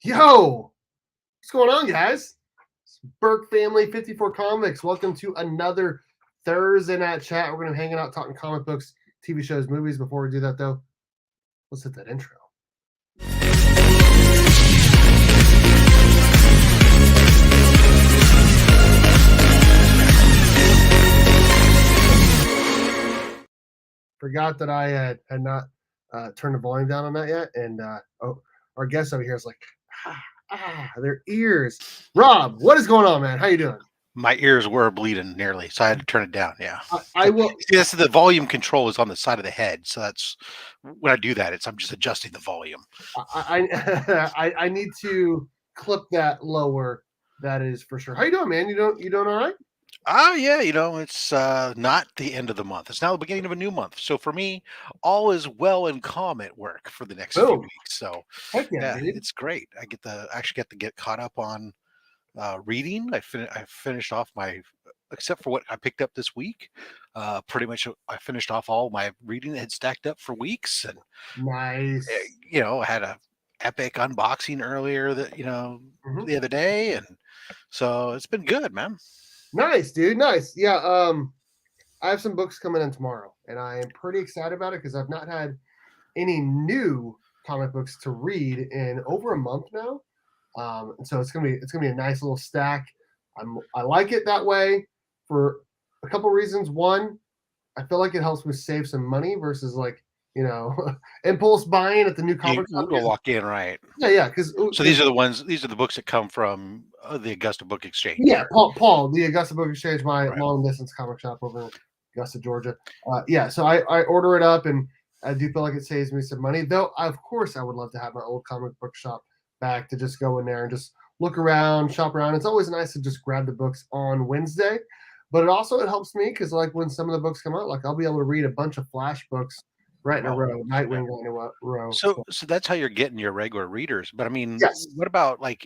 Yo, what's going on, guys? It's Burke Family 54 Comics. Welcome to another Thursday night chat. We're going to be hanging out talking comic books, TV shows, movies. Before we do that, though, let's hit that intro. Forgot that I had not turned the volume down on that yet. And our guest over here is like, their ears. Rob, what is going on, man? How you doing? My ears were bleeding nearly, so I had to turn it down. Yeah, I will. See, that's the volume control is on the side of the head, so that's when I do that. I'm just adjusting the volume. I need to clip that lower. That is for sure. How you doing, man? You doing all right? Yeah, it's not the end of the month. It's now the beginning of a new month. So for me, all is well and calm at work for the next few Boom. weeks. So Heck yeah, dude. it's great. I actually get to get caught up on reading. I finished off my, except for what I picked up this week. Pretty much, I finished off all my reading that had stacked up for weeks, and Nice. I had a epic unboxing earlier that Mhm. the other day, and so it's been good, man. Nice, dude. Nice. Yeah. I have some books coming in tomorrow, and I am pretty excited about it because I've not had any new comic books to read in over a month now. And so it's gonna be a nice little stack. I like it that way for a couple reasons. One, I feel like it helps me save some money versus impulse buying at the new comic shop. We'll walk in, right? Yeah. Because so these are the books that come from the Augusta Book Exchange. Yeah, Paul, the Augusta Book Exchange, my Right. long distance comic shop over in Augusta, Georgia. So I order it up, and I do feel like it saves me some money. Though, of course, I would love to have my old comic book shop back to just go in there and just look around, shop around. It's always nice to just grab the books on Wednesday, but it helps me because like when some of the books come out, like I'll be able to read a bunch of Flash books right in a row, Nightwing in a row. So that's how you're getting your regular readers. But I mean, Yes. what about I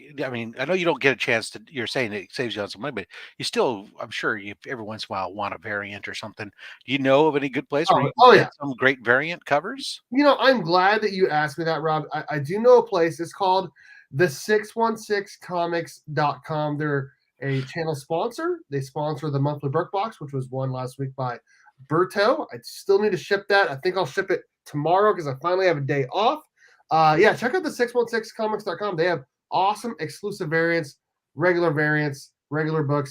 know you don't get a chance to. You're saying it saves you on some money, but you still, I'm sure you every once in a while want a variant or something. Do you know of any good place where you can get some great variant covers? I'm glad that you asked me that, Rob. I do know a place. It's called the616comics.com. They're a channel sponsor. They sponsor the monthly Burke Box, which was won last week by Berto. I still need to ship that. I think I'll ship it tomorrow because I finally have a day off. Check out the 616comics.com. They have awesome exclusive variants, regular books,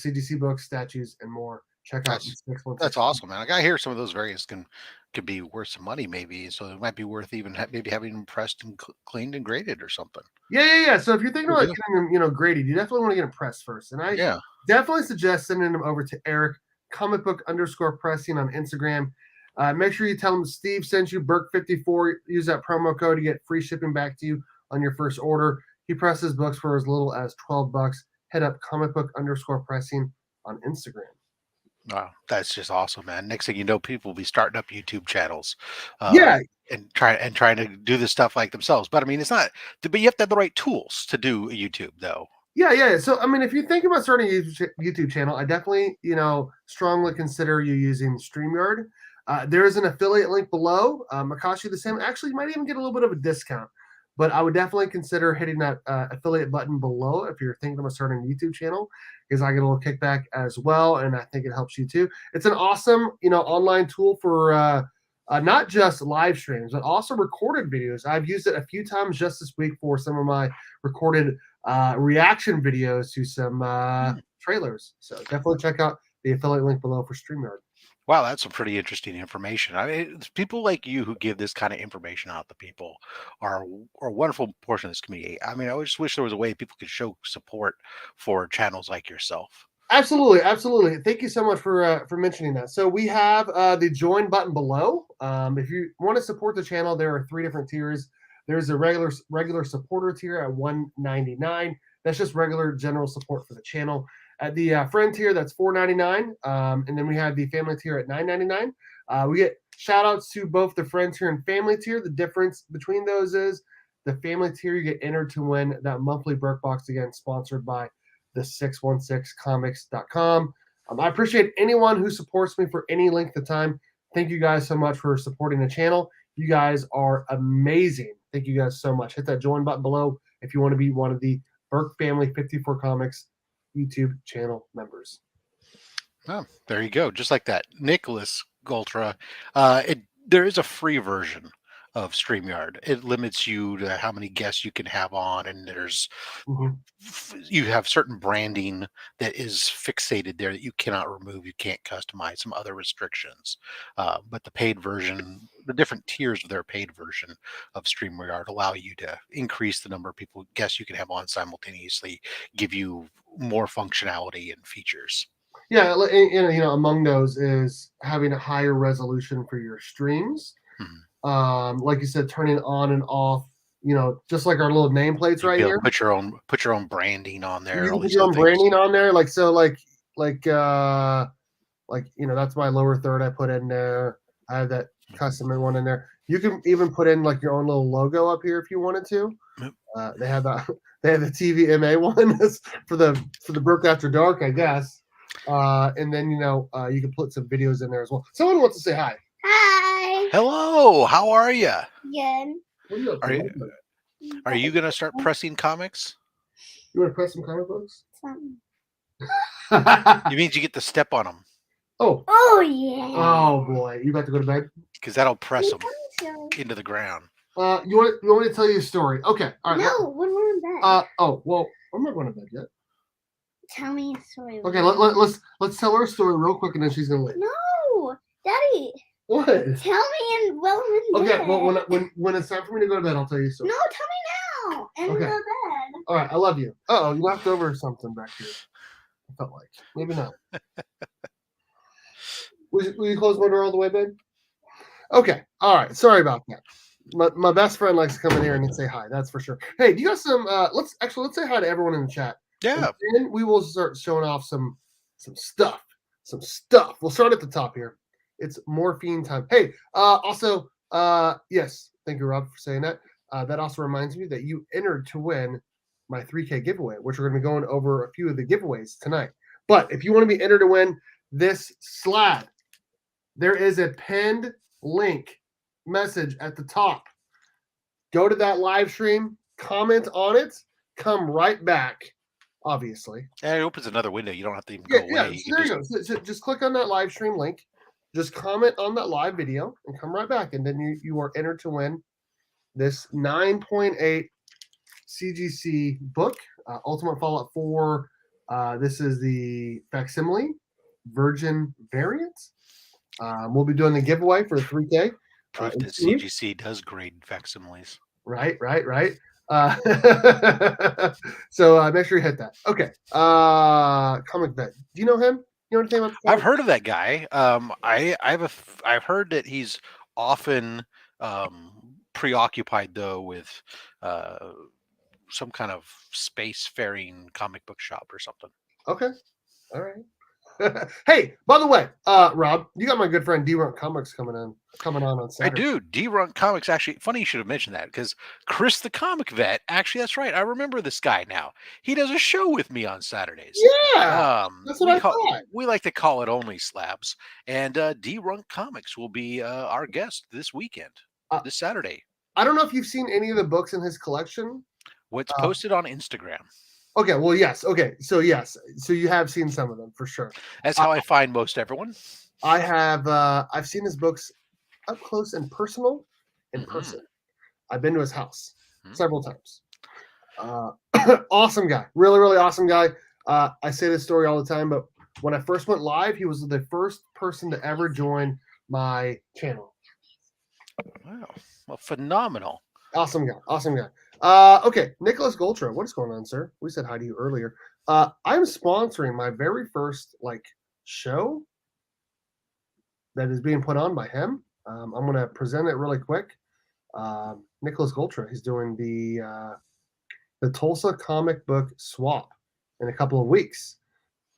CGC books, statues, and more. Check out 616. That's awesome, man. I hear some of those variants could be worth some money, maybe. So it might be worth even maybe having them pressed and cleaned and graded or something. Yeah. So if you're thinking about getting them, graded, you definitely want to get them pressed first. And I definitely suggest sending them over to Eric, _pressing on Instagram. Make sure you tell him Steve sent you Burke54. Use that promo code to get free shipping back to you on your first order. He presses books for as little as $12. Head up _pressing on Instagram. Wow, that's just awesome, man. Next thing you know, people will be starting up YouTube channels. And trying to do this stuff like themselves. But I mean, it's not, but you have to have the right tools to do YouTube though. Yeah. So, I mean, if you think about starting a YouTube channel, I definitely, strongly consider you using StreamYard. There is an affiliate link below. It costs you the same. Actually, you might even get a little bit of a discount. But I would definitely consider hitting that affiliate button below if you're thinking about starting a YouTube channel, because I get a little kickback as well, and I think it helps you too. It's an awesome, online tool for not just live streams, but also recorded videos. I've used it a few times just this week for some of my recorded reaction videos to some trailers. So definitely check out the affiliate link below for StreamYard. Wow, that's some pretty interesting information. I mean, it's people like you who give this kind of information out to people are a wonderful portion of this community. I mean, I just wish there was a way people could show support for channels like yourself. Absolutely. Thank you so much for mentioning that. So we have the join button below. If you want to support the channel, there are 3 different tiers. There's a regular supporter tier at $1.99. That's just regular general support for the channel. At the friend tier, that's $4.99. And then we have the family tier at $9.99. We get shout outs to both the friend tier and family tier. The difference between those is the family tier, you get entered to win that monthly Burke Box, again, sponsored by the 616comics.com. I appreciate anyone who supports me for any length of time. Thank you guys so much for supporting the channel. You guys are amazing. Thank you guys so much. Hit that join button below. if you want to be one of the Burke Family 54 Comics YouTube channel members. Oh, there you go. Just like that. Nicholas Goltra. There is a free version of StreamYard. It limits you to how many guests you can have on, and you have certain branding that is fixated there that you cannot remove, you can't customize, some other restrictions. But the paid version, the different tiers of their paid version of StreamYard allow you to increase the number of people, guests you can have on simultaneously, give you more functionality and features. Yeah, among those is having a higher resolution for your streams. Like you said, turning on and off, just like our little nameplates right here. Put your own branding on there. You All can put these your other own things. branding on there, that's my lower third I put in there. I have that custom one in there. You can even put in like your own little logo up here if you wanted to. They have they have the TVMA one for the Burke After Dark, I guess. And then you can put some videos in there as well. Someone wants to say hi. Hi. Hello, how are you? Good. What are you up to? Are you gonna start pressing comics? You want to press some comic books? You mean you get to step on them? Oh yeah. Oh boy, you about to go to bed? Because that'll press them into the ground. You want me to tell you a story? Okay. All right. No, when we're in bed. Well, I'm not going to bed yet. Tell me a story. Okay, let's tell her a story real quick, and then she's gonna leave. No, Daddy. What? Tell me when we're in bed. Okay. Well, when it's time for me to go to bed, I'll tell you a story. No, tell me now. And Okay. go to bed. All right. I love you. Oh, you knocked over something back here. I felt like maybe not. Will you close my door all the way, babe? Okay. All right. Sorry about that. My best friend likes to come in here and say hi. That's for sure. Hey, do you got some? Let's say hi to everyone in the chat. Yeah. And then we will start showing off some stuff. Some stuff. We'll start at the top here. It's Morphin time. Hey, also, yes, thank you, Rob, for saying that. That also reminds me that you entered to win my 3K giveaway, which we're going to be going over a few of the giveaways tonight. But if you want to be entered to win this slab, there is a pinned link message at the top. Go to that live stream, comment on it, come right back, obviously. And it opens another window. You don't have to even go away. Yeah, so there you go. So just click on that live stream link. Just comment on that live video and come right back. And then you are entered to win this 9.8 CGC book, Ultimate Fallout 4. This is the facsimile Virgin variant. We'll be doing the giveaway for the 3K. Proof that CGC does grade facsimiles. Right. So make sure you hit that. Okay. Comic Vet. Do you know him? You know anything about? I've heard of that guy. I've heard that he's often preoccupied though with some kind of spacefaring comic book shop or something. Okay. All right. Hey, by the way, Rob, you got my good friend D-Runk Comics coming on Saturday. I do. D-Runk Comics, actually, funny you should have mentioned that, because Chris the Comic Vet, actually, that's right. I remember this guy now. He does a show with me on Saturdays. Yeah, that's what I thought. We like to call it Only Slabs. And D-Runk Comics will be our guest this weekend, this Saturday. I don't know if you've seen any of the books in his collection. What's posted on Instagram. Okay, well, yes. Okay, so yes. So you have seen some of them for sure. That's how I find most everyone. I have. I've seen his books up close and personal in person. I've been to his house several times. Awesome guy. Really, really awesome guy. I say this story all the time, but when I first went live, he was the first person to ever join my channel. Wow. Well, phenomenal. Awesome guy. Okay, Nicholas Goltra, what is going on, sir? We said hi to you earlier. I'm sponsoring my very first show that is being put on by him. I'm going to present it really quick. Nicholas Goltra, he's doing the Tulsa comic book swap in a couple of weeks.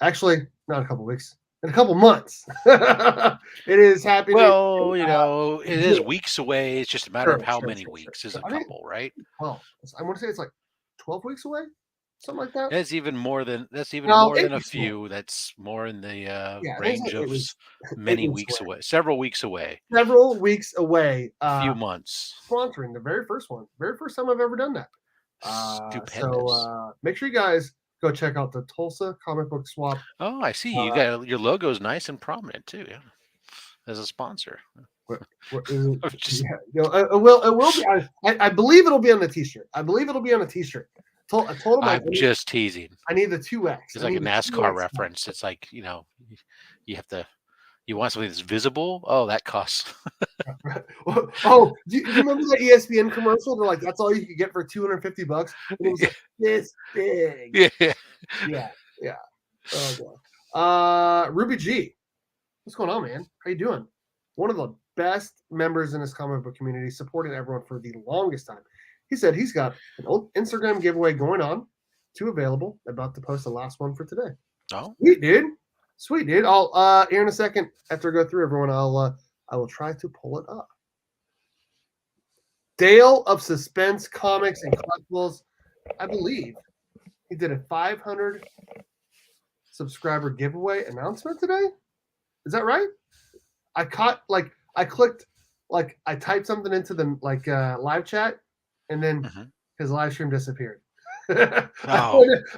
Actually, not a couple of weeks. In a couple months. It is happening. Well, it is weeks away. It's just a matter of how many weeks is a couple, right? Well, I want to say it's like 12 weeks away, something like that. That's even more than a few. That's more in the range of many weeks away. Several weeks away. Several weeks away. A few months. Sponsoring the very first one. Very first time I've ever done that. Stupendous. Make sure you guys go check out the Tulsa Comic Book Swap. Oh, I see. You got your logo's nice and prominent too. Yeah, as a sponsor. What is it? Just- Yeah, it will be. I believe it'll be on the T-shirt. I believe it'll be on the T-shirt. I told him I'm just teasing. I need the 2X. It's like a NASCAR reference. It's like, you want something that's visible. Oh, that costs. Oh, do you remember that ESPN commercial? They're like, that's all you could get for $250. And it was like this big. Yeah. Oh boy. Ruby G, what's going on, man? How you doing? One of the best members in this comic book community, supporting everyone for the longest time. He said he's got an old Instagram giveaway going on, 2 available. About to post the last one for today. Oh, Sweet dude. I'll here in a second after I go through everyone, I will try to pull it up. Dale of Suspense Comics and Collectibles, I believe he did a 500 subscriber giveaway announcement today. Is that right? I clicked, I typed something into the live chat, and then his live stream disappeared. I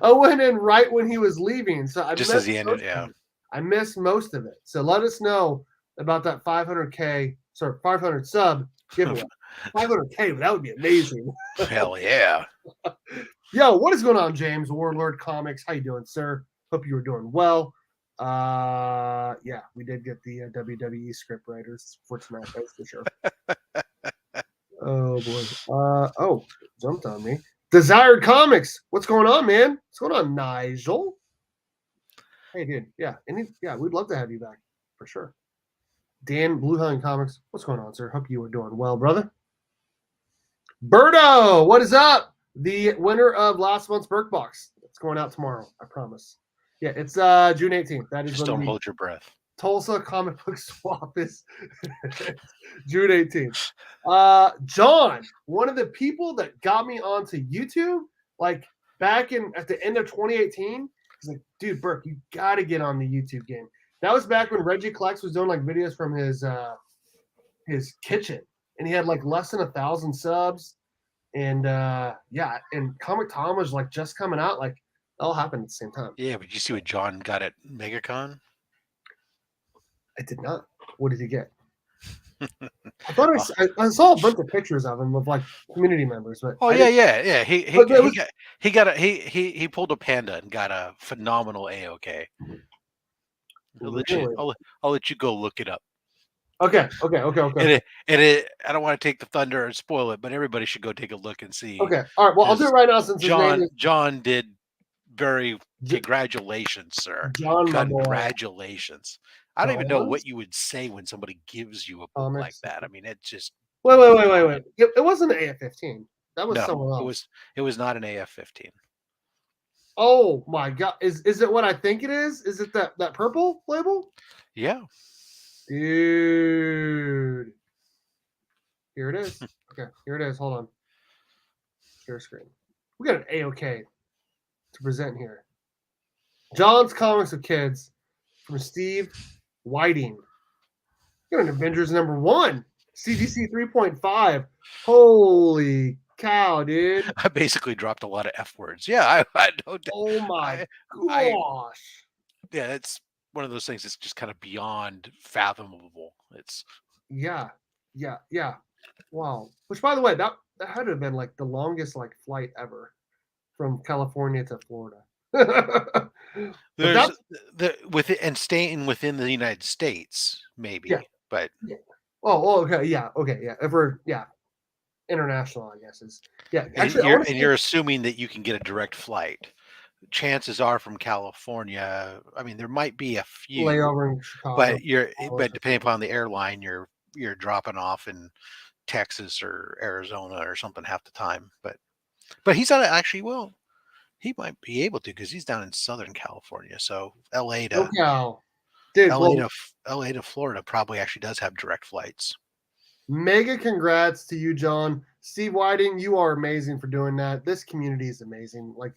went in right when he was leaving, so I just as he ended. Yeah, I missed most of it. So let us know about that 500 sub giveaway. 500K, that would be amazing. Hell yeah. Yo, what is going on, James? Warlord Comics. How you doing, sir? Hope you were doing well. Yeah, we did get the WWE script writers for tonight, that's for sure. Oh boy. Jumped on me. Desired Comics. What's going on, man? What's going on, Nigel? Hey, dude. Yeah, we'd love to have you back for sure. Dan Bluehound Comics. What's going on, sir? Hope you were doing well, brother. Berto, what is up? The winner of last month's Burke Box. It's going out tomorrow, I promise. Yeah, it's June 18th. That is just don't hold your breath. Tulsa Comic Book Swap is June 18th. John, one of the people that got me onto YouTube, like back at the end of 2018, he's like, dude, Burke, you got to get on the YouTube game. That was back when Reggie Klex was doing like videos from his kitchen, and he had like less than 1,000 subs, and and Comic Tom was like just coming out, like it all happened at the same time. Yeah, but you see what John got at MegaCon? I did not. What did he get? I thought I saw a bunch of pictures of him of like community members, but yeah. He pulled a panda and got a phenomenal AOK. I'll let you go look it up. Okay. And I don't want to take the thunder and spoil it, but everybody should go take a look and see. Okay. All right. Well, I'll do it right now since John did congratulations, sir. John, congratulations. I don't even know what you would say when somebody gives you a book like that. I mean, it's just wait. It wasn't an AF-15. That was someone else. It was not an AF-15. Oh my god! Is it what I think it is? Is it that purple label? Yeah. Dude. Here it is. Okay, here it is. Hold on. Share screen. We got an AOK to present here. John's Comics with Kids from Steve Whiting. Got an Avengers #1. CGC 3.5. Holy cow, dude. I basically dropped a lot of F words. Yeah, I don't. Oh my gosh. Yeah, it's one of those things that's just kind of beyond fathomable. It's yeah. Wow. Which, by the way, that had to have been like the longest like flight ever from California to Florida. and staying within the United States, maybe. Yeah. But oh, okay, yeah. International, I guess is Actually, you're assuming that you can get a direct flight. Chances are from California. I mean, there might be a few layover in Chicago, but depending upon the airline, you're dropping off in Texas or Arizona or something half the time. But he's not actually. Well, he might be able to because he's down in Southern California. So LA to Florida probably actually does have direct flights. Mega congrats to you, John. Steve Whiting, you are amazing for doing that. This community is amazing. Like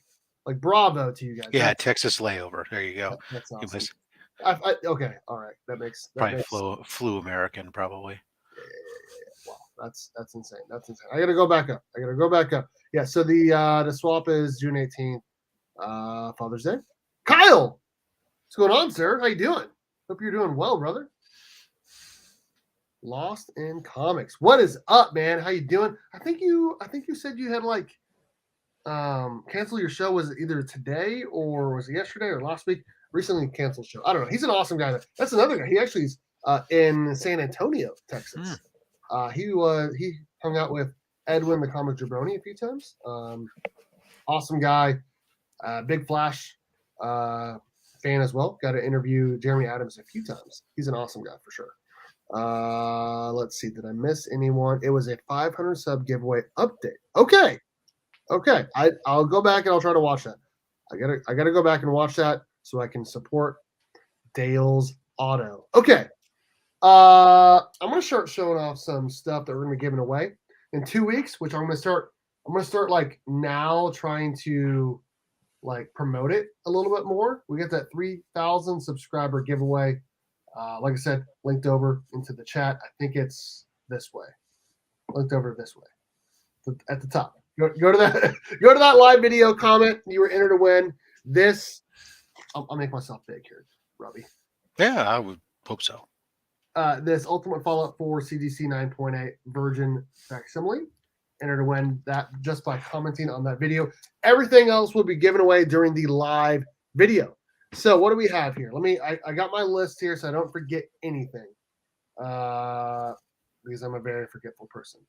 bravo to you guys. Yeah, Texas layover. There you go. That's awesome. Okay, all right. That makes probably flew American probably. Yeah. Wow, That's insane. That's insane. I gotta go back up. Yeah. So the swap is June 18th, Father's Day. Kyle, what's going on, sir? How you doing? Hope you're doing well, brother. Lost in Comics. What is up, man? How you doing? I think you said you had like cancel your show. Was it either today or was it yesterday or last week? Recently canceled show. I don't know. He's an awesome guy. That's another guy. He actually is in San Antonio, Texas. He hung out with Edwin the Comic Jabroni a few times. Awesome guy. Big Flash fan as well. Got to interview Jeremy Adams a few times. He's an awesome guy for sure. Let's see. Did I miss anyone? It was a 500 sub giveaway update. Okay. I'll go back and I'll try to watch that. I gotta go back and watch that so I can support Dale's Auto. Okay. I'm gonna start showing off some stuff that we're gonna be giving away in 2 weeks, which I'm gonna start like now trying to like promote it a little bit more. We got that 3,000 subscriber giveaway. Like I said, linked over into the chat. I think it's this way. Linked over this way. At the top. Go to that go to that live video, comment. You were entered to win this. I'll make myself big here, Robbie. Yeah, I would hope so. This Ultimate Fallout 4 CDC 9.8 Virgin facsimile. Enter to win that just by commenting on that video. Everything else will be given away during the live video. So what do we have here? I got my list here so I don't forget anything. Because I'm a very forgetful person.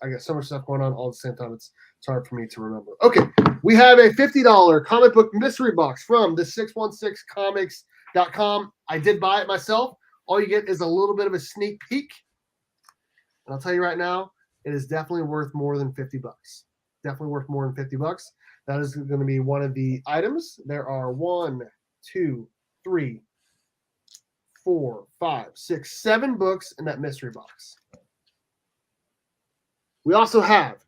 I got so much stuff going on all at the same time. It's hard for me to remember. Okay, we have a $50 comic book mystery box from the 616comics.com. I did buy it myself. All you get is a little bit of a sneak peek. And I'll tell you right now, it is definitely worth more than $50. Definitely worth more than $50. That is going to be one of the items. There are 1, 2, 3, 4, 5, 6, 7 books in that mystery box. We also have,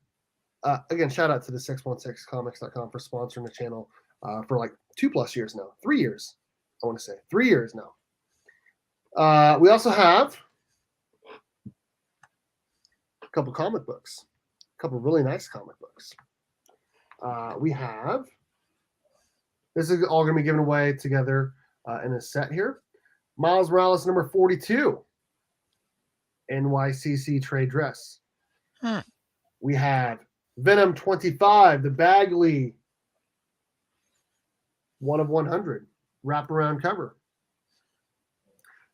again, shout out to the 616comics.com for sponsoring the channel for like 2+ years now. 3 years, I want to say. 3 years now. We also have a couple comic books. A couple really nice comic books. We have, this is all going to be given away together in a set here. Miles Morales number 42. NYCC trade dress. We have Venom 25, the Bagley 1 of 100 wraparound cover.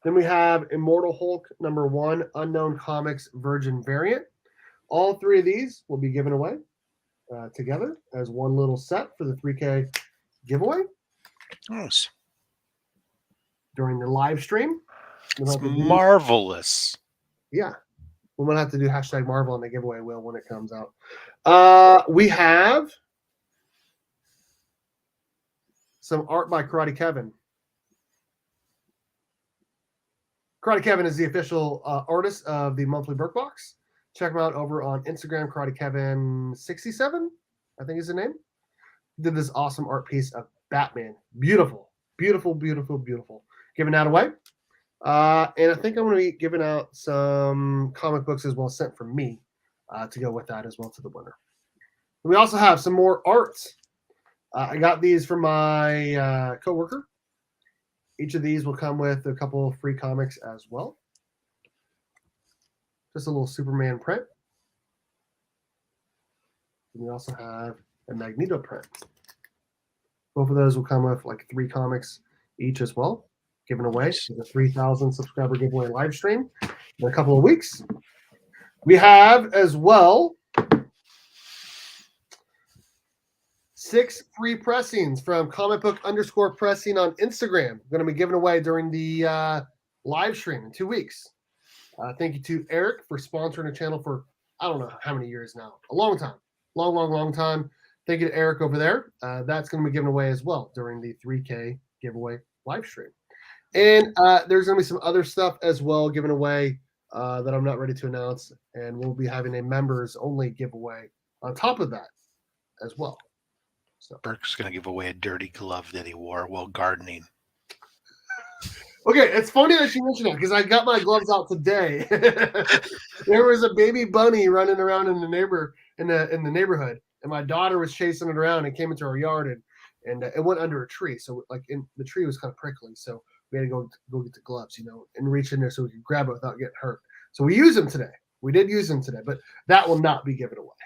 Then we have Immortal Hulk number 1, Unknown Comics Virgin variant. All 3 of these will be given away together as one little set for the 3K giveaway. Nice. During the live stream. It's marvelous. Yeah. We're going to have to do hashtag Marvel on the giveaway, Will, when it comes out. We have some art by Karate Kevin. Karate Kevin is the official artist of the monthly Burke Box. Check him out over on Instagram, Karate Kevin 67, I think is the name. Did this awesome art piece of Batman. Beautiful, beautiful, beautiful, beautiful. Giving that away. And I think I'm going to be giving out some comic books as well sent from me to go with that as well to the winner. We also have some more art. I got these from my coworker. Each of these will come with a couple of free comics as well. Just a little Superman print. And we also have a Magneto print. Both of those will come with like 3 comics each as well. Given away to the 3,000 subscriber giveaway live stream in a couple of weeks. We have as well 6 free pressings from comicbook_pressing on Instagram. Going to be given away during the live stream in 2 weeks. Thank you to Eric for sponsoring the channel for I don't know how many years now. A long time. Long time. Thank you to Eric over there. That's going to be given away as well during the 3K giveaway live stream. And there's going to be some other stuff as well given away that I'm not ready to announce. And we'll be having a members only giveaway on top of that as well. So Burke's going to give away a dirty glove that he wore while gardening. Okay, it's funny that you mentioned that because I got my gloves out today. There was a baby bunny running around in the neighborhood, and my daughter was chasing it around and came into our yard and it went under a tree. So like the tree was kind of prickly, so we had to go get the gloves, and reach in there so we could grab it without getting hurt. So we used them today. We did use them today, but that will not be given away.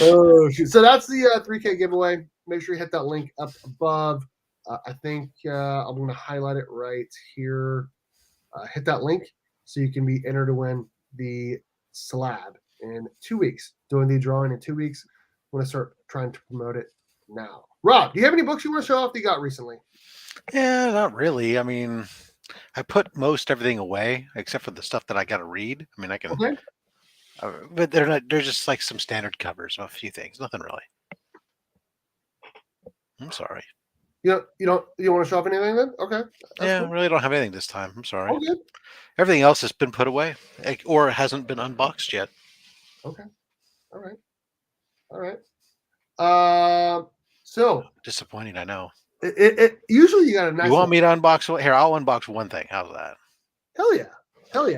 Oh shoot! So that's the 3K giveaway. Make sure you hit that link up above. I think I'm going to highlight it right here. Hit that link so you can be entered to win the slab in 2 weeks. Doing the drawing in 2 weeks. I'm going to start trying to promote it now. Rob, do you have any books you want to show off that you got recently? Yeah, not really. I mean, I put most everything away except for the stuff that I got to read. I mean, I can, Okay. but they're not. They're just like some standard covers of a few things. Nothing really. I'm sorry. You want to show off anything then? Okay. Yeah, Cool. I really don't have anything this time. I'm sorry. All good. Everything else has been put away, or hasn't been unboxed yet. Okay. All right. All right. So Disappointing, I know. it usually you got a nice. You want me to unbox one? Here, I'll unbox one thing. How's that? Hell yeah!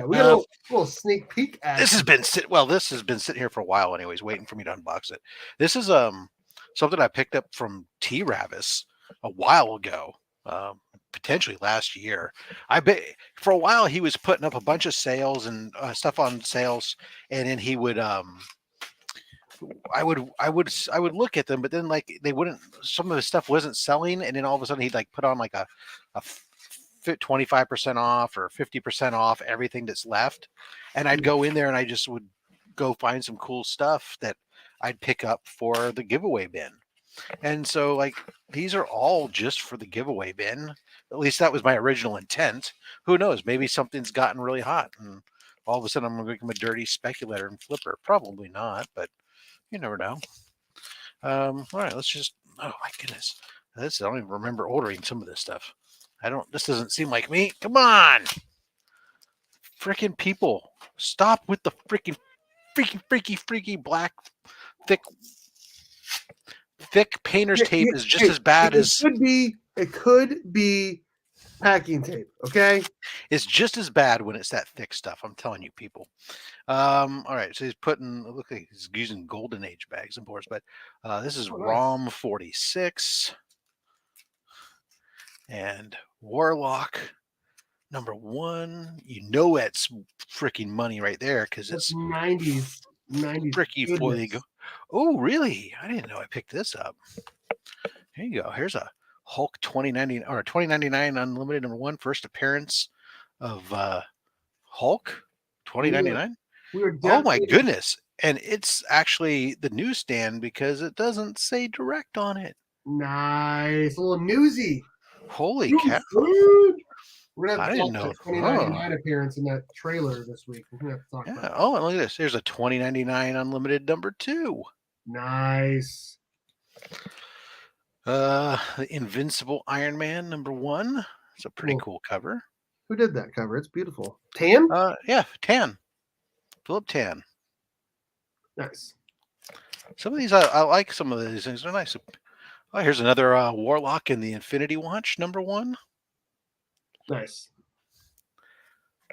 We got a little sneak peek at This has been sitting here for a while, anyways, waiting for me to unbox it. This is something I picked up from T Ravis a while ago, potentially last year. I bet for a while he was putting up a bunch of sales and stuff on sales, and then he would I would look at them, but then like they wouldn't. Some of the stuff wasn't selling, and then all of a sudden he'd like put on like a 25% off or 50% off everything that's left, and I'd go in there and I just would go find some cool stuff that I'd pick up for the giveaway bin. And so like these are all just for the giveaway bin. At least that was my original intent. Who knows? Maybe something's gotten really hot and all of a sudden I'm going to become a dirty speculator and flipper. Probably not, but you never know. All right, let's just. Oh my goodness, I don't even remember ordering some of this stuff. This doesn't seem like me. Come on, freaking people, stop with the freaky black thick painter's tape is just as bad as it could be packing tape. Okay, it's just as bad when it's that thick stuff. I'm telling you, people. All right, so he's look like he's using golden age bags and boards, but this is ROM 46 and Warlock number 1. That's freaking money right there because it's 90s freaky foily. Oh, really? I didn't know I picked this up. Here you go. Here's a Hulk 2099 or 2099 Unlimited number 1, first appearance of Hulk 2099. Oh my goodness. And it's actually the newsstand because it doesn't say direct on it. Nice. A little newsy. Holy cow. We're going to have to talk about 2099 appearance in that trailer this week. We're going to have to talk about it. Oh, and look at this. There's a 2099 Unlimited number 2. Nice. The Invincible Iron Man number 1. It's a pretty cool cover. Who did that cover? It's beautiful. Tan? Yeah, Tan. Philip Tan. Nice. Some of these, I like some of these things. They're nice. Oh, here's another Warlock in the Infinity Watch number 1. Nice.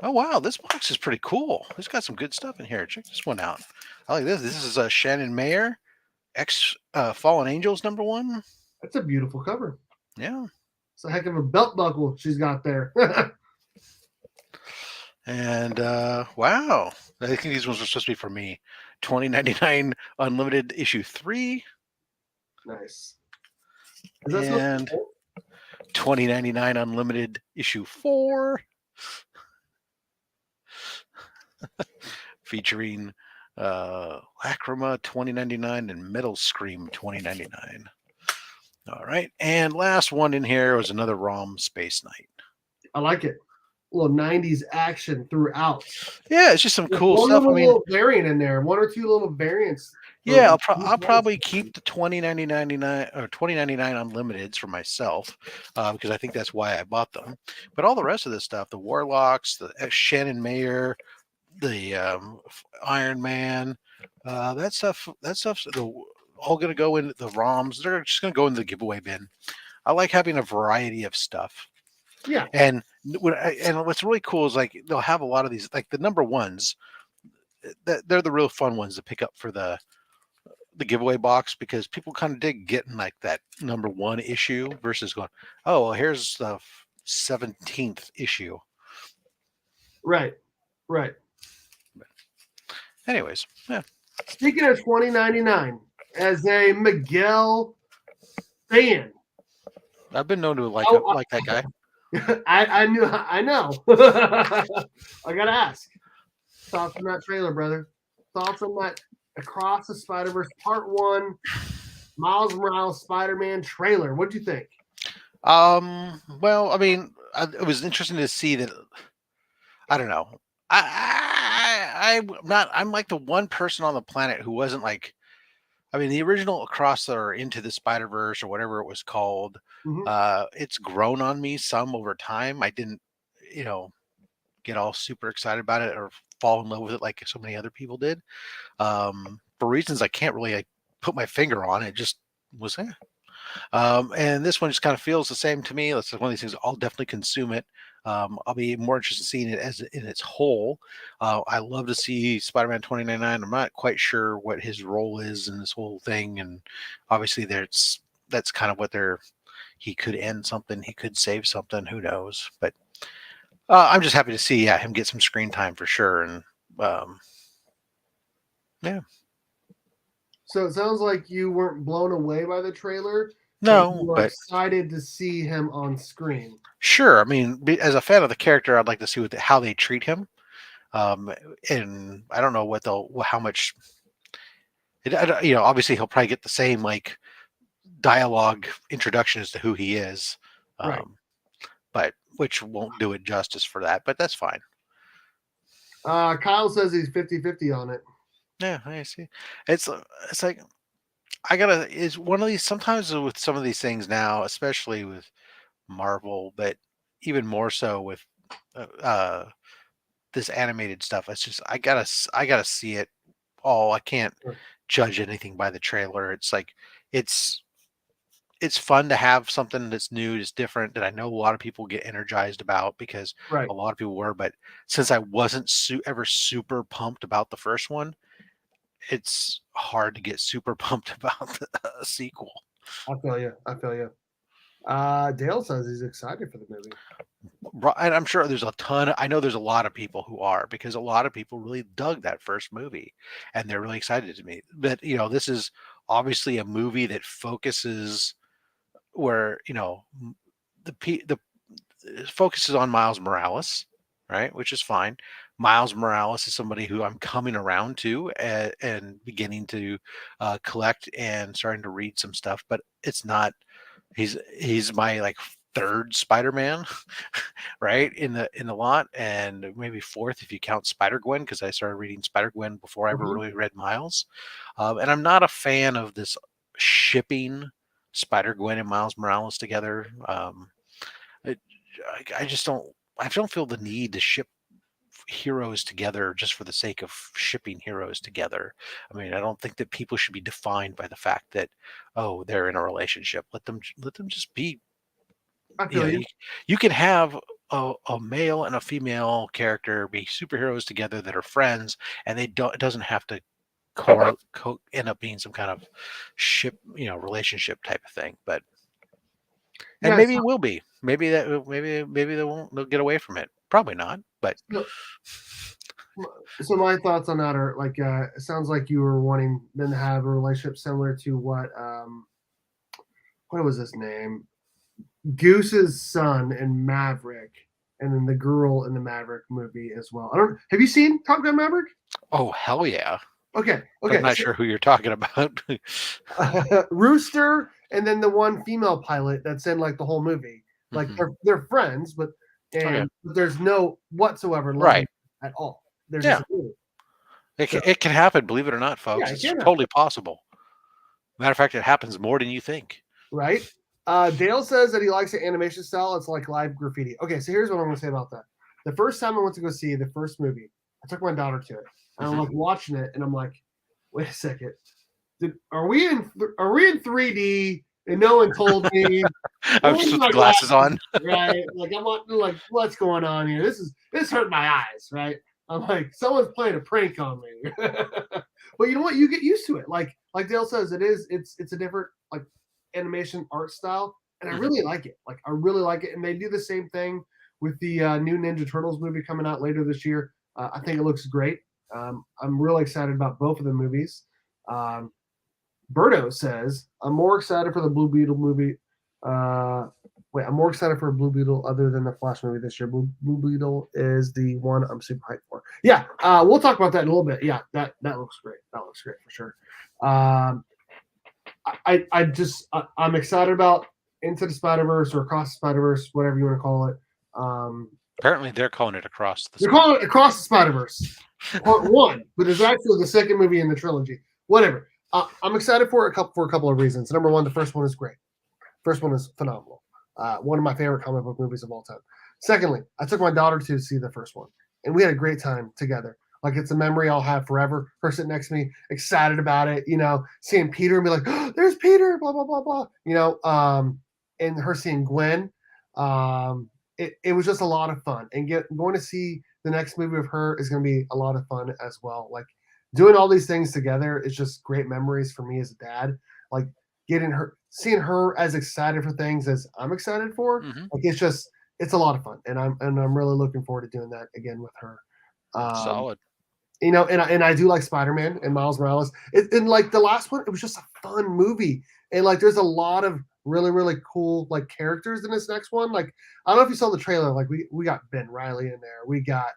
Oh, wow. This box is pretty cool. It's got some good stuff in here. Check this one out. I like this. This is Shannon Mayer, Fallen Angels number 1. That's a beautiful cover. Yeah. It's a heck of a belt buckle she's got there. And wow. I think these ones are supposed to be for me. 2099 Unlimited issue 3. Nice. And 2099 Unlimited issue 4. Featuring Lacrima 2099 and Metal Scream 2099. All right. And last one in here was another ROM Space Knight. I like it. A little 90s action throughout. Yeah, it's just some cool stuff. I mean, little variant in there. 1 or 2 little variants. Yeah, I'll probably keep the 2099 or 2099 Unlimiteds for myself because I think that's why I bought them. But all the rest of this stuff, the Warlocks, the Shannon Mayer, the Iron Man, that's stuff's all going to go into the ROMs. They're just going to go in the giveaway bin. I like having a variety of stuff. Yeah. And what's really cool is like they'll have a lot of these, like the number ones. They're the real fun ones to pick up for the giveaway box, because people kind of dig getting like that number one issue versus going, oh, well, here's the 17th issue. Right. Right. Anyways, yeah. Speaking of 2099, as a Miguel fan, I've been known to like Oh, like that guy. I know. I gotta ask. Thoughts on that trailer, brother? Thoughts on that Across the Spider-Verse Part 1 Miles Morales Spider-Man trailer? What'd you think? Well, I mean, it was interesting to see that. I don't know. I'm like the one person on the planet who wasn't like. I mean, the original Across or Into the Spider Verse or whatever it was called. Mhm. It's grown on me some over time. I didn't, get all super excited about it or fall in love with it like so many other people did. For reasons I can't really like put my finger on. It just was. And this one just kind of feels the same to me. It's one of these things. I'll definitely consume it. I'll be more interested in seeing it as in its whole. I love to see Spider-Man 2099. I'm not quite sure what his role is in this whole thing, and obviously that's kind of what they're. He could end something. He could save something. Who knows? But I'm just happy to see him get some screen time for sure. And yeah. So it sounds like you weren't blown away by the trailer. No, you were but excited to see him on screen. sure. I mean, as a fan of the character, I'd like to see how they treat him. And I don't know how much. Obviously he'll probably get the same like dialogue introduction as to who he is, Right. but which won't do it justice for that. But that's fine. Kyle says he's 50-50 on it. Yeah, I see. It's like is one of these sometimes with some of these things now, especially with Marvel, but even more so with this animated stuff. It's just I gotta see it all. I can't Sure. judge anything by the trailer. It's like it's it's fun to have something that's new, that's different, that I know a lot of people get energized about because Right. a lot of people were. But since I wasn't ever super pumped about the first one, it's hard to get super pumped about a sequel. I feel you. Dale says he's excited for the movie. And I'm sure there's a ton. I know there's a lot of people who are, because a lot of people really dug that first movie, and they're really excited to me. But this is obviously a movie that focuses where the it focuses on Miles Morales, right? Which is fine. Miles Morales is somebody who I'm coming around to and beginning to collect and starting to read some stuff, but it's not. He's my like third Spider-Man, right, in the lot, and maybe fourth if you count Spider-Gwen, because I started reading Spider-Gwen before I ever Mhm. really read Miles. And I'm not a fan of this shipping Spider-Gwen and Miles Morales together. It, I just don't feel the need to ship heroes together just for the sake of shipping heroes together. I mean, I don't think that people should be defined by the fact that, oh, they're in a relationship. Let them just be. I You feel know, you. you can have a male and a female character be superheroes together that are friends, and they don't. It doesn't have to end up being some kind of relationship type of thing. But and Yes. maybe it will be. Maybe they'll get away from it. Probably not, but So my thoughts on that are like, it sounds like you were wanting them to have a relationship similar to what was his name? Goose's son in Maverick, and then the girl in the Maverick movie as well. Have you seen Top Gun Maverick? oh hell yeah. Okay. I'm not So, sure who you're talking about. Rooster, and then the one female pilot that's in like the whole movie. Like Mhm. they're friends, but Okay. there's no whatsoever love Right. at all. They're just Yeah. a movie. It So it can happen, believe it or not, yeah, folks. it It's can happen, totally possible. Matter of fact, it happens more than you think. right? Dale says that he likes the animation style. It's like live graffiti. Okay, so here's what I'm going to say about that. The first time I went to go see the first movie, I took my daughter to it, and I'm Mhm. like watching it, and I'm like, wait a second, are we in 3D and no one told me. I was with glasses on. Right? Like like, what's going on here? This hurt my eyes, right? I'm like, someone's playing a prank on me. But you know what? You get used to it. Like Dale says, it's a different like animation art style, and I really like it. Like I really like it, and they do the same thing with the new Ninja Turtles movie coming out later this year. I think it looks great. I'm really excited about both of the movies. Berto says, I'm more excited for the Blue Beetle movie. I'm more excited for Blue Beetle other than the Flash movie this year. Blue Beetle is the one I'm super hyped for. Yeah, we'll talk about that in a little bit. Yeah, that looks great. That looks great for sure. I'm excited about Into the Spider-Verse or Across the Spider-Verse, whatever you want to call it. Apparently, they're calling it Across the. They're calling it Across the Spider-Verse, Part 1, but it's actually the second movie in the trilogy. Whatever. I'm excited for a couple of reasons. Number one, the first one is great. First one is phenomenal. One of my favorite comic book movies of all time. Secondly, I took my daughter to see the first one, and we had a great time together. Like it's a memory I'll have forever. Her sitting next to me, excited about it. You know, seeing Peter and be like, oh, "There's Peter!" Blah blah blah blah. You know, and her seeing Gwen. It was just a lot of fun, and going to see the next movie of her is going to be a lot of fun as well. Like doing all these things together is just great memories for me as a dad. Like seeing her as excited for things as I'm excited for. Like it's a lot of fun, and I'm really looking forward to doing that again with her. Solid. You know, and I do like Spider-Man and Miles Morales. And like the last one, it was just a fun movie, and like there's a lot of really really cool like characters in this next one. Like I don't know if you saw the trailer. Like we got Ben Reilly in there. We got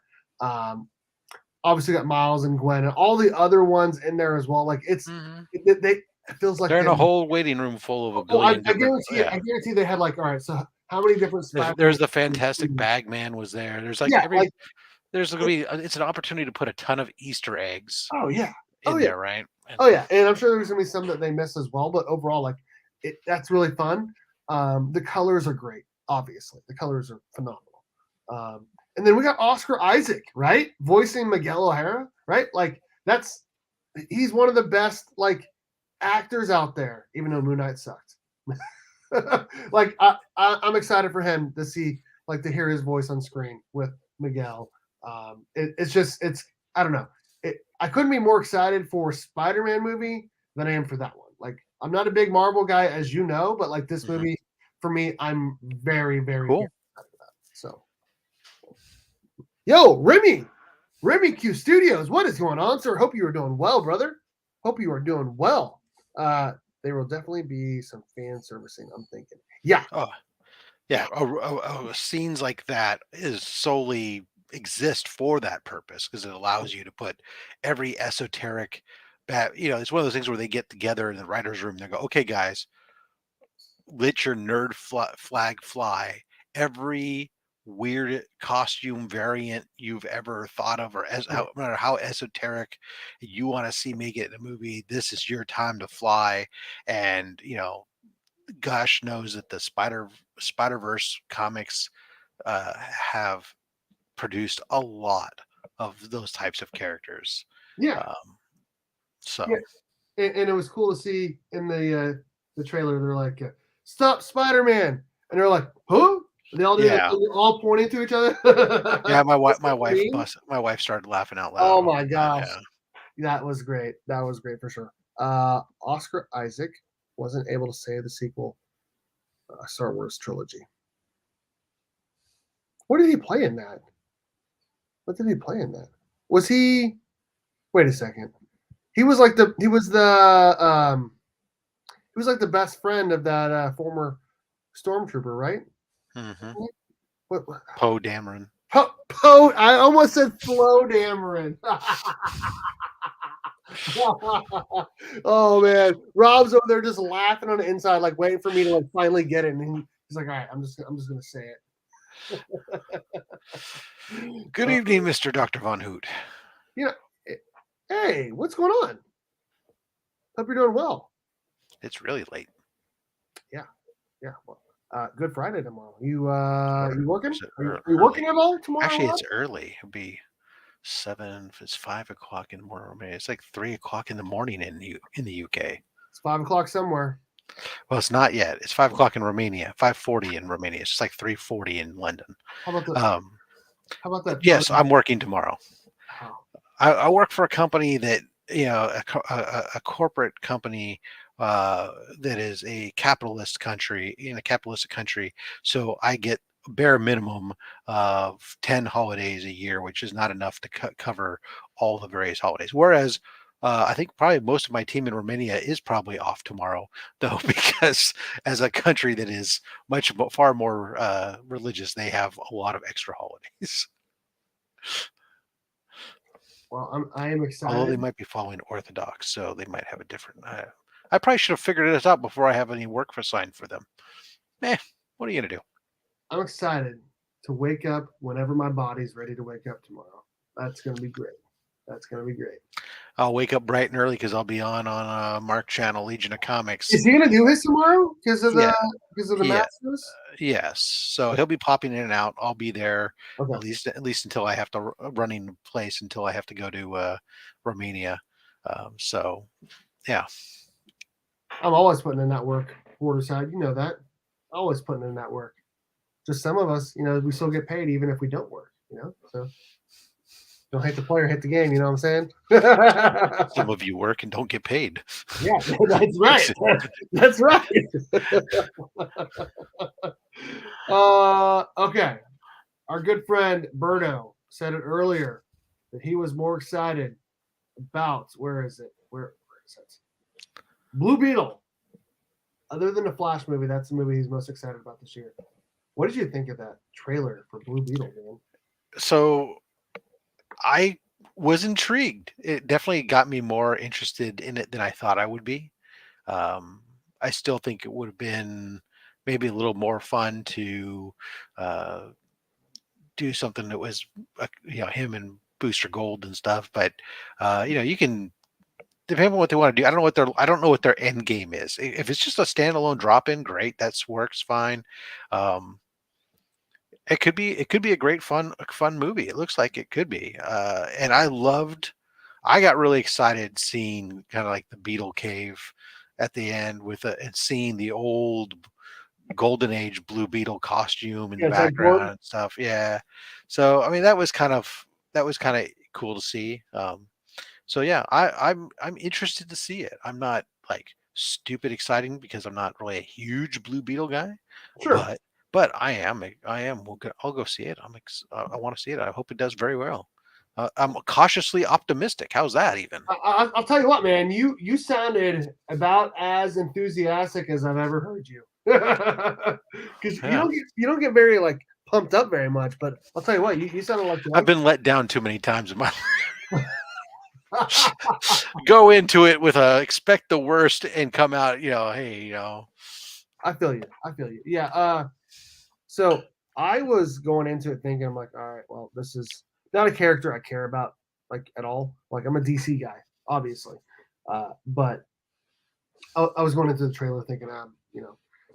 obviously got Miles and Gwen and all the other ones in there as well. Like it feels like they're in a whole waiting room full of a billion. I guarantee they had like, all right, so how many different there's the Fantastic Bagman was there. There's like there's gonna be it's an opportunity to put a ton of Easter eggs. Oh yeah. There, right? And I'm sure there's gonna be some that they miss as well, but overall, like that's really fun. The colors are great, obviously. The colors are phenomenal. And then we got Oscar Isaac, right? Voicing Miguel O'Hara, right? Like he's one of the best like actors out there, even though Moon Knight sucked. Like I'm excited for him to see, like, to hear his voice on screen with Miguel. It's I don't know. I couldn't be more excited for a Spider-Man movie than I am for that one. Like I'm not a big Marvel guy, as you know, but like this movie for me, I'm very, very, cool. very excited about it. So, yo, Remy Q Studios, what is going on, sir? Hope you are doing well, brother. Hope you are doing well. There will definitely be some fan servicing, I'm thinking. Yeah. Oh, yeah. Scenes like that is solely exist for that purpose because it allows you to put every esoteric it's one of those things where they get together in the writer's room. They go, okay, guys, let your nerd flag fly. Every weird costume variant you've ever thought of, or no matter how esoteric you want to see make it in a movie, this is your time to fly. And gosh knows that the Spider-Verse comics have produced a lot of those types of characters. And it was cool to see in the trailer. They're like, "Stop, Spider-Man!" And they're like, "Huh?" They all do all pointing to each other. Yeah, my wife started laughing out loud. Oh my gosh, that was great. That was great for sure. Oscar Isaac wasn't able to save the sequel Star Wars trilogy. What did he play in that? What did he play in that? Was he? Wait a second. He was like the best friend of that former stormtrooper, right? What? Poe Dameron. Poe. I almost said Flo Dameron. Oh man, Rob's over there just laughing on the inside, like waiting for me to like finally get it, and he's like, "All right, I'm just gonna say it." Good evening, Mr. Dr. Von Hoot. Hey, what's going on? Hope you're doing well. It's really late. Yeah. Well, Good Friday tomorrow. You working? Are you working at all tomorrow? Actually, it's early. It'll be 7. It's 5 o'clock in the morning. It's like 3 o'clock in the morning in the UK. It's 5 o'clock somewhere. Well, it's not yet. It's 5 o'clock in Romania, 5:40 in Romania. It's like 3:40 in London. How about the Um, how about that yes, time? I'm working tomorrow. How? I work for a company that a corporate company uh, that is a capitalist country in a capitalistic country. So I get a bare minimum of 10 holidays a year, which is not enough to cover all the various holidays. Whereas I think probably most of my team in Romania is probably off tomorrow, though, because as a country that is far more religious, they have a lot of extra holidays. Well, I am Although they excited. might be following Orthodox, so they might have a different. I probably should have figured this out before I have any work assigned for them. Eh, what are you gonna do? I'm excited to wake up whenever my body's ready to wake up tomorrow. That's gonna be great. That's gonna be great. I'll wake up bright and early because I'll be on Mark Channel, Legion of Comics. Is he gonna do his tomorrow because of Yeah, the yeah, Masters? yes. So he'll be popping in and out. I'll be there Okay. at least until I have to running place until I have to go to Romania. So yeah, I'm always putting in that work, Waterside. You know that. Always putting in that work. Just some of us, we still get paid even if we don't work. So don't hate the player, hate the game. You know what I'm saying? some of you work and don't get paid. Yeah, that's right. That's right. Okay. Our good friend Berto said it earlier that he was more excited about where is it? Where is it? Blue Beetle. Other than the Flash movie, that's the movie he's most excited about this year. What did you think of that trailer for Blue Beetle, man? So I was intrigued. It definitely got me more interested in it than I thought I would be. Um, I still think it would have been maybe a little more fun to uh, do something that was, him and Booster Gold and stuff. But you can depending on what they want to do. I don't know what their end game is. If it's just a standalone drop in, great. That's works fine. Um, it could be a great fun movie. It looks like it could be. And I got really excited seeing kind of like the Beetle Cave at the end and seeing the old golden age Blue Beetle costume in the Yeah, Ted background Gordon. and stuff. Yeah. So I mean that was kind of cool to see. So yeah, I'm interested to see it. I'm not like stupid exciting because I'm not really a huge Blue Beetle guy, Sure. but but I am. I'll go see it. I want to see it. I hope it does very well. I'm cautiously optimistic. How's that even? I'll tell you what, man. You sounded about as enthusiastic as I've ever heard you. Because Yeah, you don't get very like pumped up very much. But I'll tell you what, you sounded like you I've like been let down too many times in my go into it with a expect the worst and come out, hey, I feel you. I feel you. Yeah. So I was going into it thinking, I'm like, all right, well, this is not a character I care about like at all. Like I'm a DC guy, obviously, but I was going into the trailer thinking,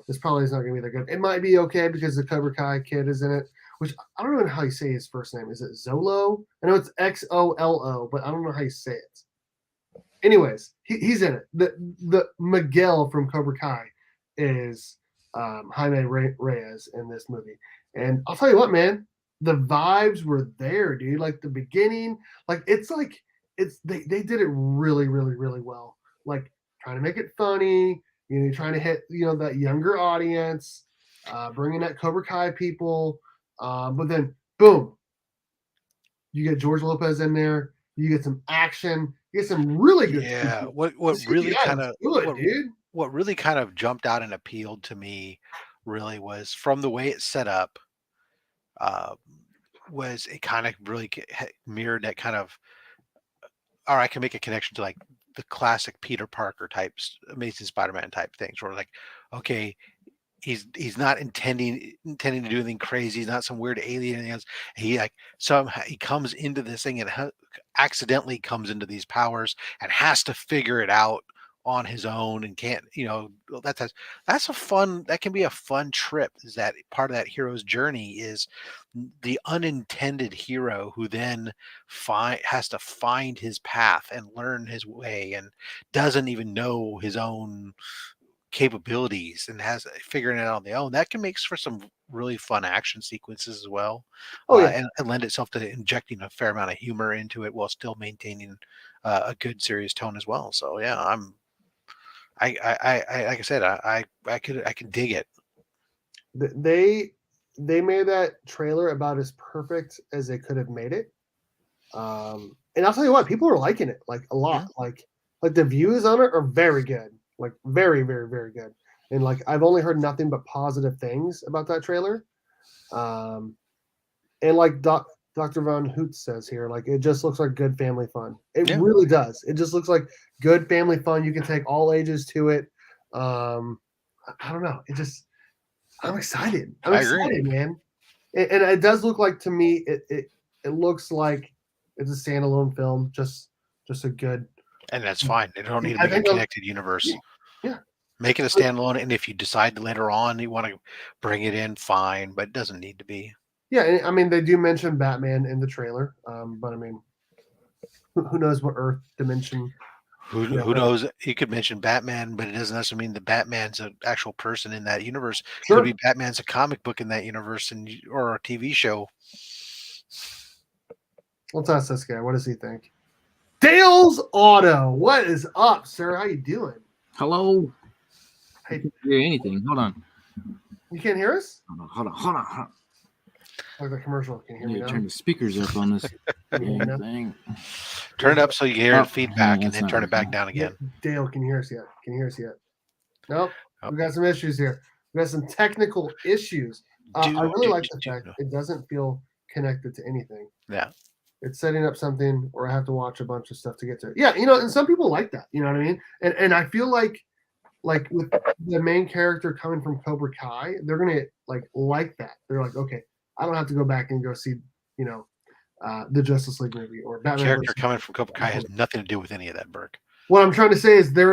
this probably is not going to be that good. It might be okay because the Cobra Kai kid is in it, which I don't know how you say his first name. Is it Zolo? I know it's Xolo, but I don't know how you say it. Anyways, he's in it. The Miguel from Cobra Kai is Jaime Reyes in this movie, and I'll tell you what, man, the vibes were there, dude. Like the beginning, it's they did it really, really, really well. Like trying to make it funny, trying to hit that younger audience, bringing that Cobra Kai people, but then boom, you get George Lopez in there. You get some action. You get some really good yeah. CGI. What The really CGI kind was of good, what dude. what really kind of jumped out and appealed to me really was from the way it's set up. Uh, was it kind of really mirrored that kind of, or I can make a connection to like the classic Peter Parker types, Amazing Spider-Man type things, where like, okay, he's not intending to do anything crazy. He's not some weird alien. Anything else. He like somehow he comes into this thing and accidentally comes into these powers and has to figure it out on his own and can't. Well, that's a fun. That can be a fun trip. Is that part of that hero's journey? Is the unintended hero who then has to find his path and learn his way and doesn't even know his own capabilities and has figuring it out on their own, that can make for some really fun action sequences as well, Oh yeah, and lend itself to injecting a fair amount of humor into it while still maintaining a good serious tone as well. So yeah, I like I said, I can dig it. they made that trailer about as perfect as they could have made it. And I'll tell you what, people are liking it like a lot. Yeah. Like the views on it are very good, like very, very, very good. And like I've only heard nothing but positive things about that trailer. And like Dr. Von Hoot says here, like it just looks like good family fun. It Yeah. really does. It just looks like good family fun. You can take all ages to it. I don't know. I'm excited. I'm I agree. excited, man. And it does look like to me, it looks like it's a standalone film, just a good. And that's fine. They don't need to I make a think connected universe. yeah. Make it a standalone, and if you decide later on you want to bring it in, fine, but it doesn't need to be. Yeah, and I mean they do mention Batman in the trailer, but I mean, who knows what Earth dimension? Who knows? You could mention Batman, but it doesn't necessarily mean that Batman's an actual person in that universe. Sure. Could be Batman's a comic book in that universe, or a TV show. Let's ask this guy. What does he think? Dale's Auto. What is up, sir? How you doing? Hello. Hey, I can't hear anything. Hold on. you can't hear us? Hold on. Like the commercial. Can you I hear me need to now? turn the speakers up on this Can you hear me now? thing. Turn it up so you hear Oh, feedback, yeah, and that's then not turn it back working. down again. Dale, can you hear us yet? Can you hear us yet? Nope. Oh. We got some issues here. We got some technical issues. I really like the fact it doesn't feel connected to anything. Yeah. It's setting up something, or I have to watch a bunch of stuff to get to it. Yeah, and some people like that. You know what I mean? And I feel like with the main character coming from Cobra Kai, they're gonna like that. They're like, okay, I don't have to go back and go see, the Justice League movie or Batman. Character coming from Cobra Kai has nothing to do with any of that, Burke. What I'm trying to say is they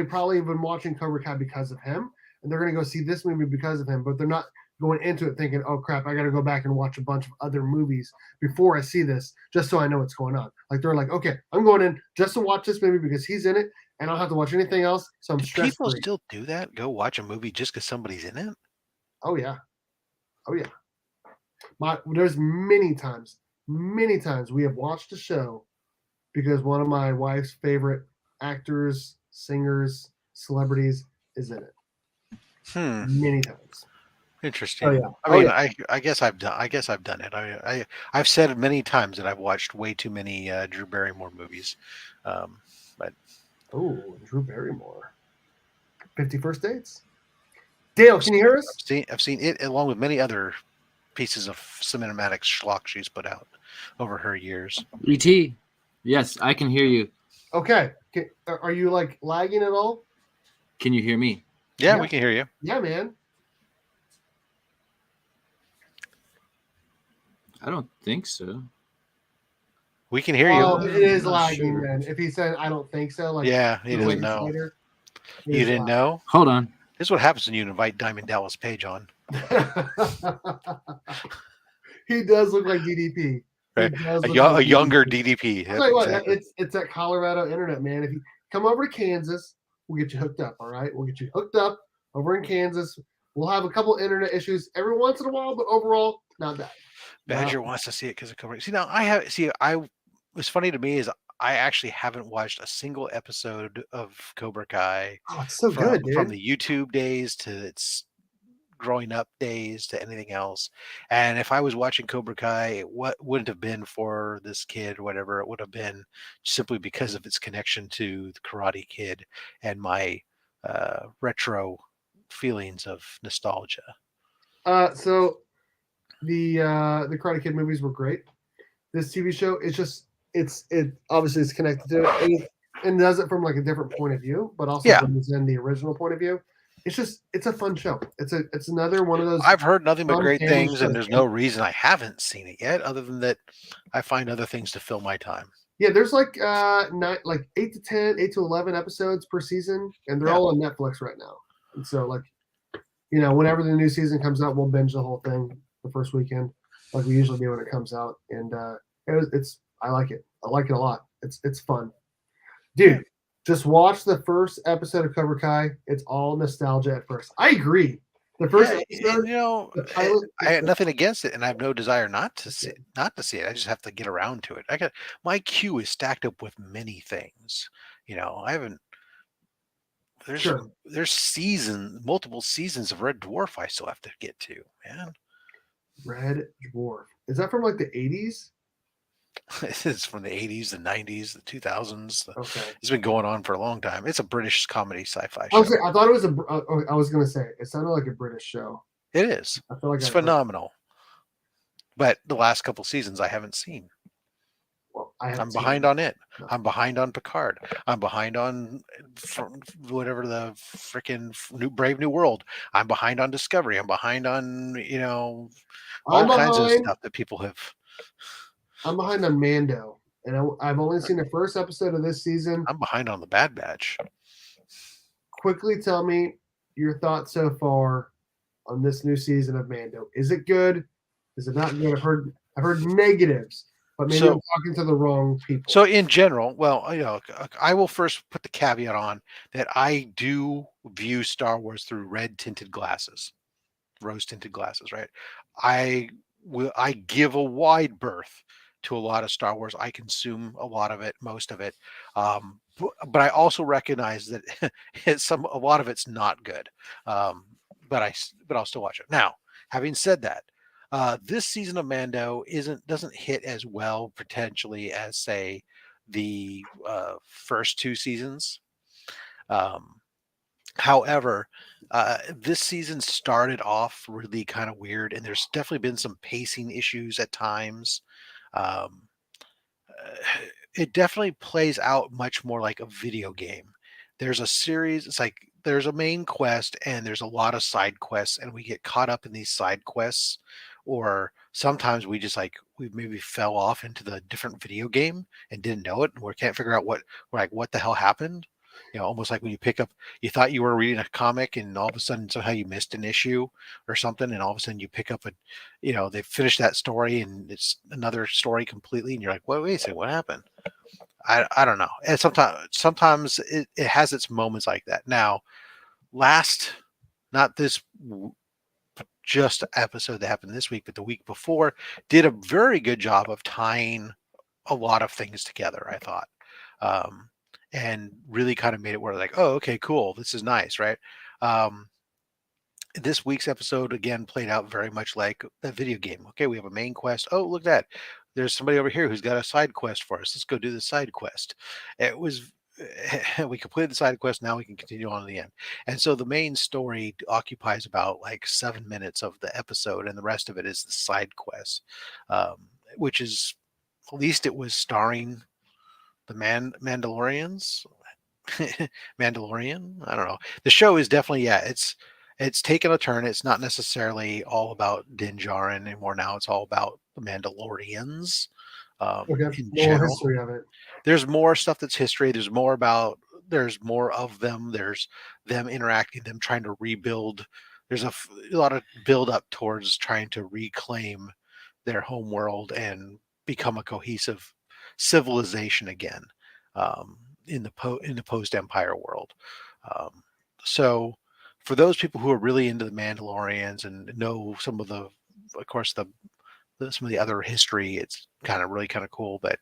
probably have been watching Cobra Kai because of him, and they're gonna go see this movie because of him, but they're not going into it thinking, oh crap, I got to go back and watch a bunch of other movies before I see this, just so I know what's going on. Like they're like, okay, I'm going in just to watch this movie because he's in it, and I don't have to watch anything else, so I'm stressed. People still do that? Go watch a movie just because somebody's in it? Oh yeah. There's many times we have watched a show because one of my wife's favorite actors, singers, celebrities is in it. Many times. Interesting. Oh, yeah. I mean, I guess I've done it. I've said many times that I've watched way too many Drew Barrymore movies, but Drew Barrymore, 50 First Dates. Dale, can you hear us? I've seen it along with many other pieces of cinematic schlock she's put out over her years. ET, yes, I can hear you. Okay, are you like lagging at all? Can you hear me? Yeah, we can hear you. Yeah, man. I don't think so. We can hear you. Oh, it is not lagging sure. then. If he said, I don't think so. Like, Yeah, he doesn't know. later, it You is didn't know? Hold on. This is what happens when you invite Diamond Dallas Page on. He does look like DDP. Right. He does A, look yo- like a younger DDP. DDP. I'll tell you what, Exactly. it's that Colorado internet, man. If you come over to Kansas, we'll get you hooked up. All right, we'll get you hooked up over in Kansas. We'll have a couple internet issues every once in a while, but overall, not bad. Badger wants to see it because of Cobra. See, now what's funny to me is I actually haven't watched a single episode of Cobra Kai. Oh, it's so good, dude. From the YouTube days to its growing up days to anything else. And if I was watching Cobra Kai, what wouldn't have been for this kid or whatever, it would have been simply because of its connection to the Karate Kid and my retro feelings of nostalgia. So the Karate Kid movies were great. This TV show, it obviously is connected to it and does it from like a different point of view, but also brings in the original point of view. It's a fun show. It's another one of those. I've heard nothing but fun great family things, and shows. there's no reason I haven't seen it yet, other than that I find other things to fill my time. Yeah, there's like 8 to 10, 8 to 11 episodes per season, and they're all on Netflix right now. And so like, whenever the new season comes out, we'll binge the whole thing the first weekend, like we usually do when it comes out. And I like it. I like it a lot. It's fun, dude. Just watch the first episode of Cobra Kai. It's all nostalgia at first. I agree. The first Yeah, episode, and the pilot. I had nothing against it, and I have no desire not to see it. I just have to get around to it. My queue is stacked up with many things. I haven't. Sure. There's multiple seasons of Red Dwarf I still have to get to, man. Red Dwarf. Is that from like the 80s? It's from the 80s, the 90s, the 2000s. Okay. It's been going on for a long time. It's a British comedy sci-fi I show. thought it was I was gonna say it sounded like a British show. It is. I feel like It's phenomenal. But the last couple seasons I haven't seen. Well, I'm behind on it. No. I'm behind on Picard. I'm behind on whatever the freaking Brave New World. I'm behind on Discovery. I'm behind on all kinds of stuff that people have. I'm behind on Mando, and I've only seen the first episode of this season. I'm behind on the Bad Batch. Quickly tell me your thoughts so far on this new season of Mando. Is it good? Is it not good? I've heard negatives, but maybe I'm talking to the wrong people. So in general, well, I will first put the caveat on that I do view Star Wars through rose-tinted glasses, right? I give a wide berth to a lot of Star Wars. I consume a lot of it, most of it. But I also recognize that a lot of it's not good. But I'll still watch it. Now, having said that, this season of Mando doesn't hit as well potentially as say the first two seasons. However, this season started off really kind of weird, and there's definitely been some pacing issues at times. Um, it definitely plays out much more like a video game. There's a series, it's like there's a main quest and there's a lot of side quests, and we get caught up in these side quests, or sometimes we maybe fell off into the different video game and didn't know it, and we can't figure out what the hell happened. Almost like when you thought you were reading a comic and all of a sudden somehow you missed an issue or something, and all of a sudden you pick up they finish that story and it's another story completely, and you're like, wait a second, what happened? I don't know. And sometimes it has its moments like that. Now, not this just episode that happened this week, but the week before did a very good job of tying a lot of things together, I thought. And really kind of made it where like, oh, okay, cool. This is nice, right? This week's episode again played out very much like a video game. Okay, we have a main quest. Oh, look at that. There's somebody over here who's got a side quest for us. Let's go do the side quest. We completed the side quest. Now we can continue on to the end. And so the main story occupies about like 7 minutes of the episode, and the rest of it is the side quest, which is, at least it was starring the Mandalorians. Mandalorian. I don't know. The show is definitely, it's taken a turn. It's not necessarily all about Din Djarin anymore. Now it's all about the Mandalorians. In general, history of it. There's more stuff that's history. There's more of them. There's them interacting, them trying to rebuild. There's a lot of build up towards trying to reclaim their home world and become a cohesive civilization again, in the post-Empire world. So for those people who are really into the Mandalorians and know some of the other history, it's really kind of cool. But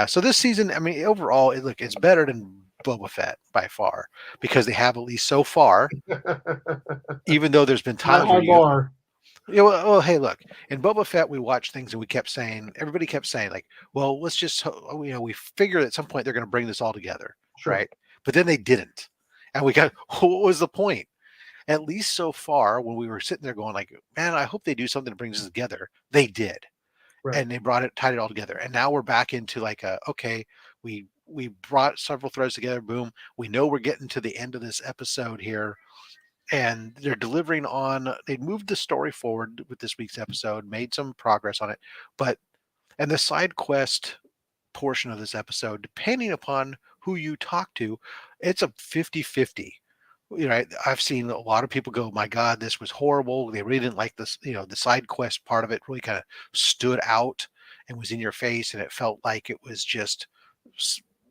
so this season, I mean, overall, it's better than Boba Fett by far, because they have, at least so far, even though there's been times where well, hey, look, in Boba Fett, we watched things and everybody kept saying like, well, let's just, we figure at some point they're going to bring this all together. Sure. Right. But then they didn't. And what was the point? At least so far, when we were sitting there going like, man, I hope they do something to bring this together. They did. Right. And they tied it all together. And now we're back into like okay, we brought several threads together. Boom. We know we're getting to the end of this episode here. And they're delivering they moved the story forward with this week's episode, made some progress on it. And the side quest portion of this episode, depending upon who you talk to, it's a 50-50. I've seen a lot of people go, my God, this was horrible. They really didn't like this. The side quest part of it really kind of stood out and was in your face. And it felt like it was just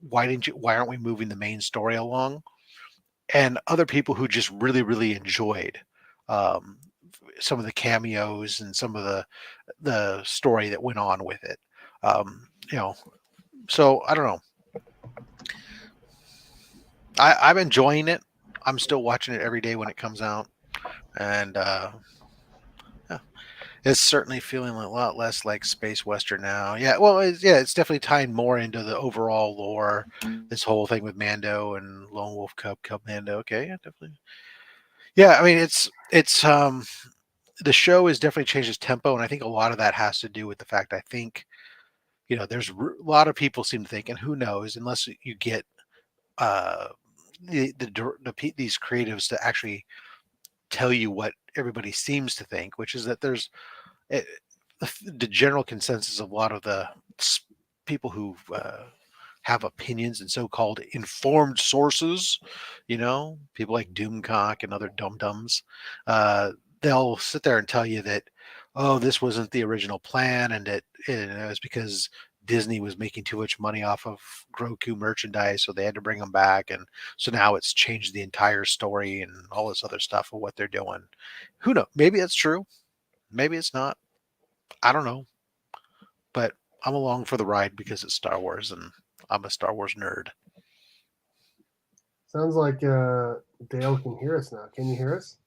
why aren't we moving the main story along? And other people who just really, really enjoyed um, some of the cameos and some of the story that went on with it. You know, so I don't know. I'm enjoying it. I'm still watching it every day when it comes out, and yeah, it's certainly feeling a lot less like space western now. Yeah, well, it's definitely tying more into the overall lore. This whole thing with Mando and Lone Wolf Cub Mando. Okay, yeah, definitely. Yeah, I mean it's the show has definitely changed its tempo, and I think a lot of that has to do with the fact I think there's a lot of people seem to think, and who knows, unless you get uh these creatives to actually tell you what everybody seems to think, which is that there's it, the general consensus of a lot of the people who have opinions and so-called informed sources, people like Doomcock and other dum-dums, they'll sit there and tell you that, oh, this wasn't the original plan, and that it was because Disney was making too much money off of Grogu merchandise, so they had to bring them back, and so now it's changed the entire story and all this other stuff of what they're doing. Who knows? Maybe it's true. Maybe it's not. I don't know. But I'm along for the ride because it's Star Wars, and I'm a Star Wars nerd. Sounds like Dale can hear us now. Can you hear us?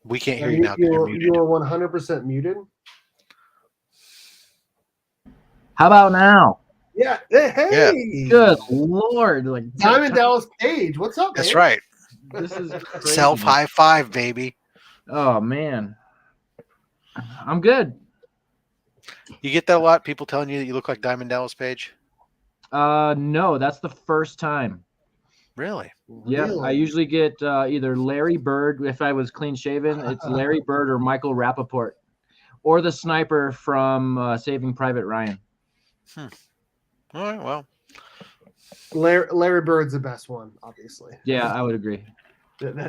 We can't hear you now because you're muted. You are 100% muted. How about now? Yeah. Hey. Good Lord. Like Diamond Dallas Page. What's up, man? That's right. This is crazy. Self high five, baby. Oh man. I'm good. You get that a lot? People telling you that you look like Diamond Dallas Page? No, that's the first time. Really? Yeah, I usually get either Larry Bird. If I was clean shaven, it's Larry Bird or Michael Rappaport, or the sniper from Saving Private Ryan. All right, well, Larry Bird's the best one, obviously. Yeah, I would agree.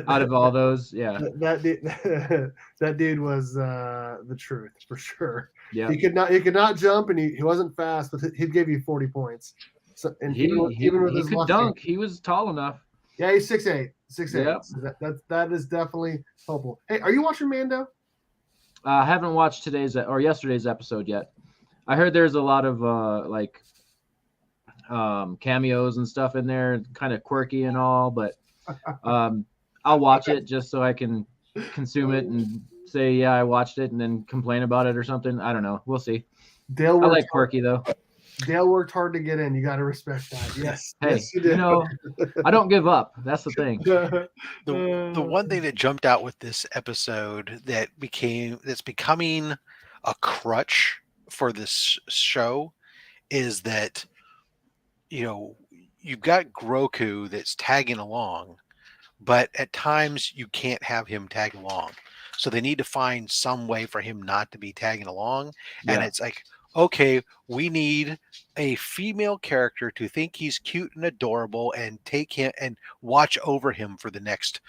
Out of all those, yeah, that dude was the truth for sure. Yeah, he could not jump, and he wasn't fast, but he'd give you 40 points. So, and he his could left dunk. hand. He was tall enough. Yeah, he's 6'8". 6'8". Yep. So that is definitely helpful. Hey, are you watching Mando? I haven't watched today's or yesterday's episode yet. I heard there's a lot of cameos and stuff in there, kind of quirky and all, but I'll watch it just so I can consume it and say, yeah, I watched it, and then complain about it or something. I don't know. We'll see. I like quirky though. Dale worked hard to get in. You got to respect that. Yes. Hey, yes, you did. I don't give up. That's the thing. the one thing that jumped out with this episode that's becoming a crutch for this show is that you've got Grogu that's tagging along, but at times you can't have him tag along. So they need to find some way for him not to be tagging along. Yeah. And it's like, okay, we need a female character to think he's cute and adorable and take him and watch over him for the next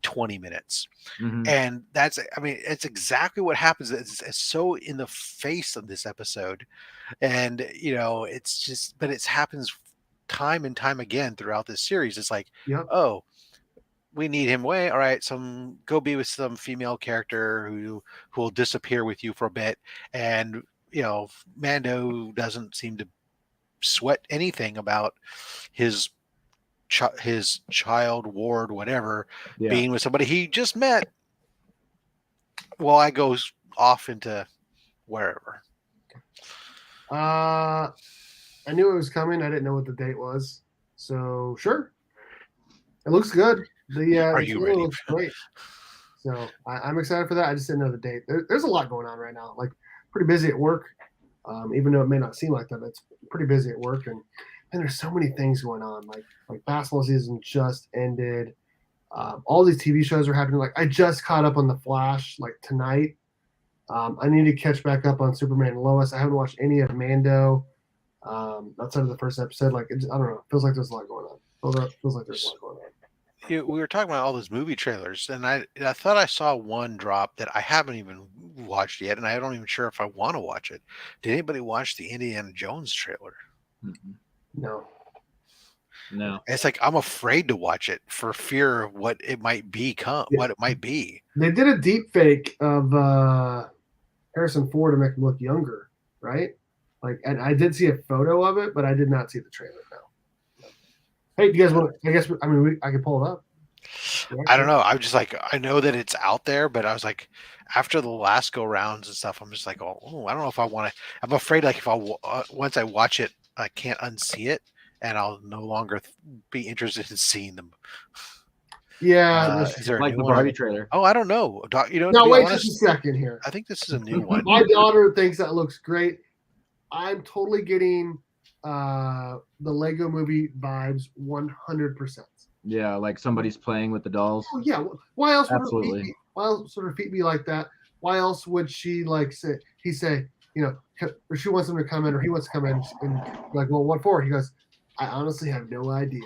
20 minutes. Mm-hmm. And it's exactly what happens. It's so in the face of this episode. And, it's just, but it happens time and time again throughout this series. It's like, yep. Oh, we need him away. All right, go be with some female character who will disappear with you for a bit. And, Mando doesn't seem to sweat anything about his child, ward, whatever, being with somebody he just met. Well, I goes off into wherever. I knew it was coming. I didn't know what the date was. So sure. It looks good. Are you ready? Looks great. So I'm excited for that. I just didn't know the date. There's a lot going on right now. Like pretty busy at work. Even though it may not seem like that, but it's pretty busy at work. And there's so many things going on. Like basketball season just ended. All these TV shows are happening. Like I just caught up on The Flash like tonight. I need to catch back up on Superman and Lois. I haven't watched any of Mando outside of the first episode. Like I don't know. It feels like there's a lot going on. Feels like there's a lot going on. We were talking about all those movie trailers, and I thought I saw one drop that I haven't even watched yet, and I don't even sure if I want to watch it. Did anybody watch the Indiana Jones trailer? No. No. It's like I'm afraid to watch it for fear of what it might become, Yeah. what it might be. They did a deep fake of Harrison Ford to make him look younger, right? Like, and I did see a photo of it, but I did not see the trailer. No. Hey, do you guys want? I guess I can pull it up. I don't know. I'm just like, I know that it's out there, but I was like, after the last go rounds and stuff, I'm just like, oh, I don't know if I want to. I'm afraid like if once I watch it, I can't unsee it, and I'll no longer be interested in seeing them. Yeah. Is there a Like new the one? Barbie trailer. Oh, I don't know. You know, Now to be wait honest, just a second here. I think this is a new one. My daughter thinks that looks great. I'm totally getting the Lego Movie vibes 100%. Yeah, like somebody's playing with the dolls. Oh yeah. Why else would Absolutely. why else would her feet be like that? Why else would she like say or she wants him to come in or he wants to come in and like, well, what for? He goes, I honestly have no idea.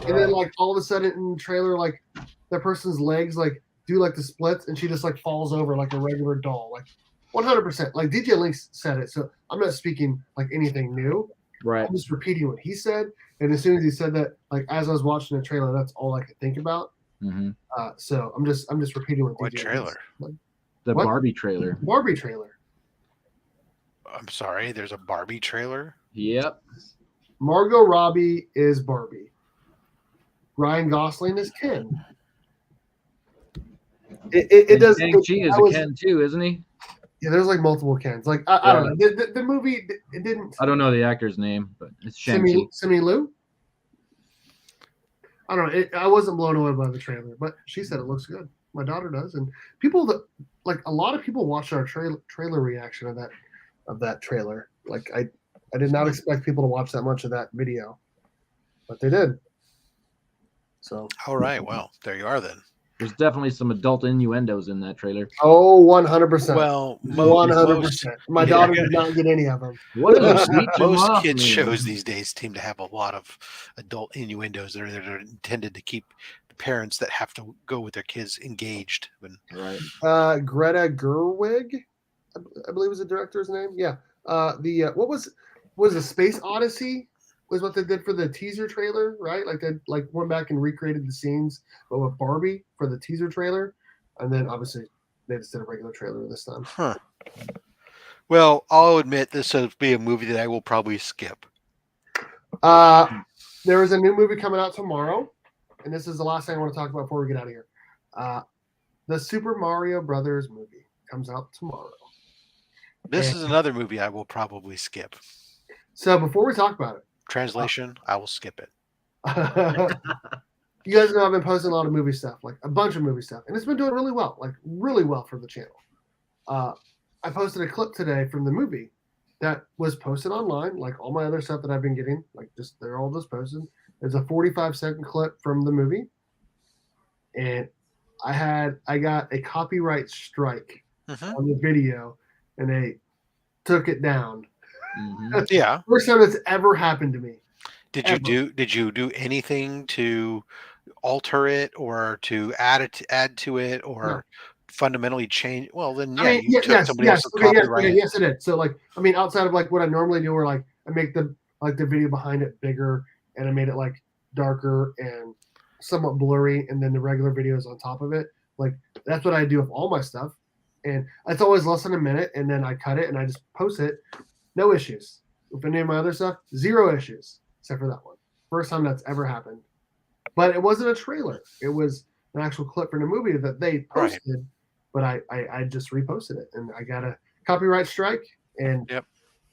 And then like all of a sudden in the trailer, like that person's legs like do like the splits and she just like falls over like a regular doll. Like 100%. Like DJ Links said it, so I'm not speaking like anything new. Right. I'm just repeating what he said. And as soon as he said that, like as I was watching the trailer, that's all I could think about. Mm-hmm. So I'm just repeating what What DJ trailer? Like, The What? Barbie trailer. Barbie trailer. I'm sorry. There's a Barbie trailer. Yep. Margot Robbie is Barbie. Ryan Gosling is Ken. It does. Shang-Chi is a Ken too, isn't he? Yeah, there's like multiple Kens. Like I don't know. The movie it didn't. I don't know the actor's name, but it's Shang-Chi. Simi Liu. I don't know. I wasn't blown away by the trailer, but she said it looks good. My daughter does, and people that like a lot of people watched our trailer reaction of that trailer. Like I did not expect people to watch that much of that video, but they did. So All right. Well, there you are then. There's definitely some adult innuendos in that trailer. oh, 100%. Well, 100%. My daughter did not get any of them. What most, is most kids shows these days seem to have a lot of adult innuendos that are intended to keep the parents that have to go with their kids engaged. Right. Greta Gerwig, I believe was the director's name. Yeah. What was the Space Odyssey was what they did for the teaser trailer, right? Like they went back and recreated the scenes, but with Barbie for the teaser trailer, and then obviously they just did a regular trailer this time. Huh. Well, I'll admit this will be a movie that I will probably skip. There is a new movie coming out tomorrow, and this is the last thing I want to talk about before we get out of here. The Super Mario Brothers movie comes out tomorrow. This is another movie I will probably skip. So before we talk about it, Translation, I will skip it. you guys know I've been posting a lot of movie stuff, like a bunch of movie stuff, and it's been doing really well, like really well for the channel. I posted a clip today from the movie that was posted online, like all my other stuff that I've been getting, like just they're all just posted. There's a 45-second clip from the movie, and I got a copyright strike on the video, and they took it down. Mm-hmm. Yeah. First time that's ever happened to me. Did you do anything to alter it or to add to it or fundamentally change? Well, then you took somebody else's copyright. Yes, it did. So like, I mean, outside of like what I normally do, where like I make the video behind it bigger and I made it like darker and somewhat blurry, and then the regular videos on top of it. Like that's what I do with all my stuff, and it's always less than a minute, and then I cut it and I just post it. No issues. With any of my other stuff, 0 issues, except for that one. First time that's ever happened. But it wasn't a trailer. It was an actual clip from the movie that they posted, but I just reposted it, and I got a copyright strike, and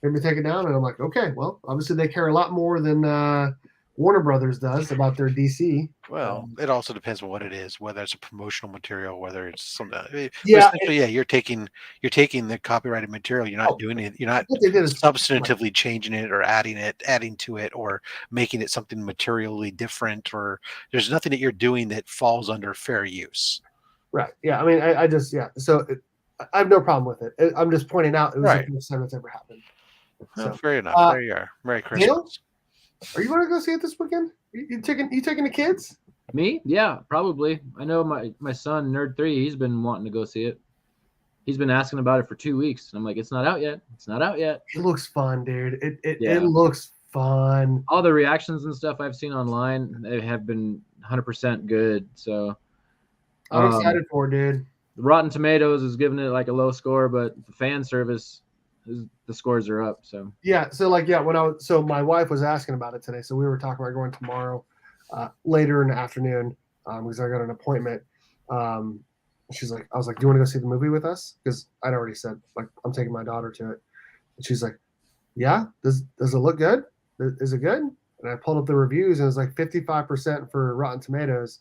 made me take it down, and I'm like, okay, well, obviously they care a lot more than Warner Brothers does about their DC. Well, it also depends on what it is, whether it's a promotional material, whether it's something. Yeah, you're taking the copyrighted material. You're not doing it. You're not substantively changing it or adding to it, or making it something materially different. Or there's nothing that you're doing that falls under fair use. Right. Yeah. I mean, I just So I have no problem with it. I'm just pointing out it was the first time that's ever happened. So, fair enough. There you are. Merry Christmas. Neil, are you going to go see it this weekend? You taking the kids? Me? Yeah, probably. I know my son, Nerd 3, he's been wanting to go see it. He's been asking about it for 2 weeks. And I'm like, it's not out yet. It's not out yet. It looks fun, dude. It looks fun. All the reactions and stuff I've seen online, they have been 100% good. So I'm excited for it, dude. Rotten Tomatoes is giving it like a low score, but the fan service, the scores are up. So Yeah. So my wife was asking about it today. So we were talking about going tomorrow, later in the afternoon, because I got an appointment. I was like, do you want to go see the movie with us? Because I'd already said like I'm taking my daughter to it. And she's like, yeah. Does it look good? Is it good? And I pulled up the reviews and it was like 55% for Rotten Tomatoes,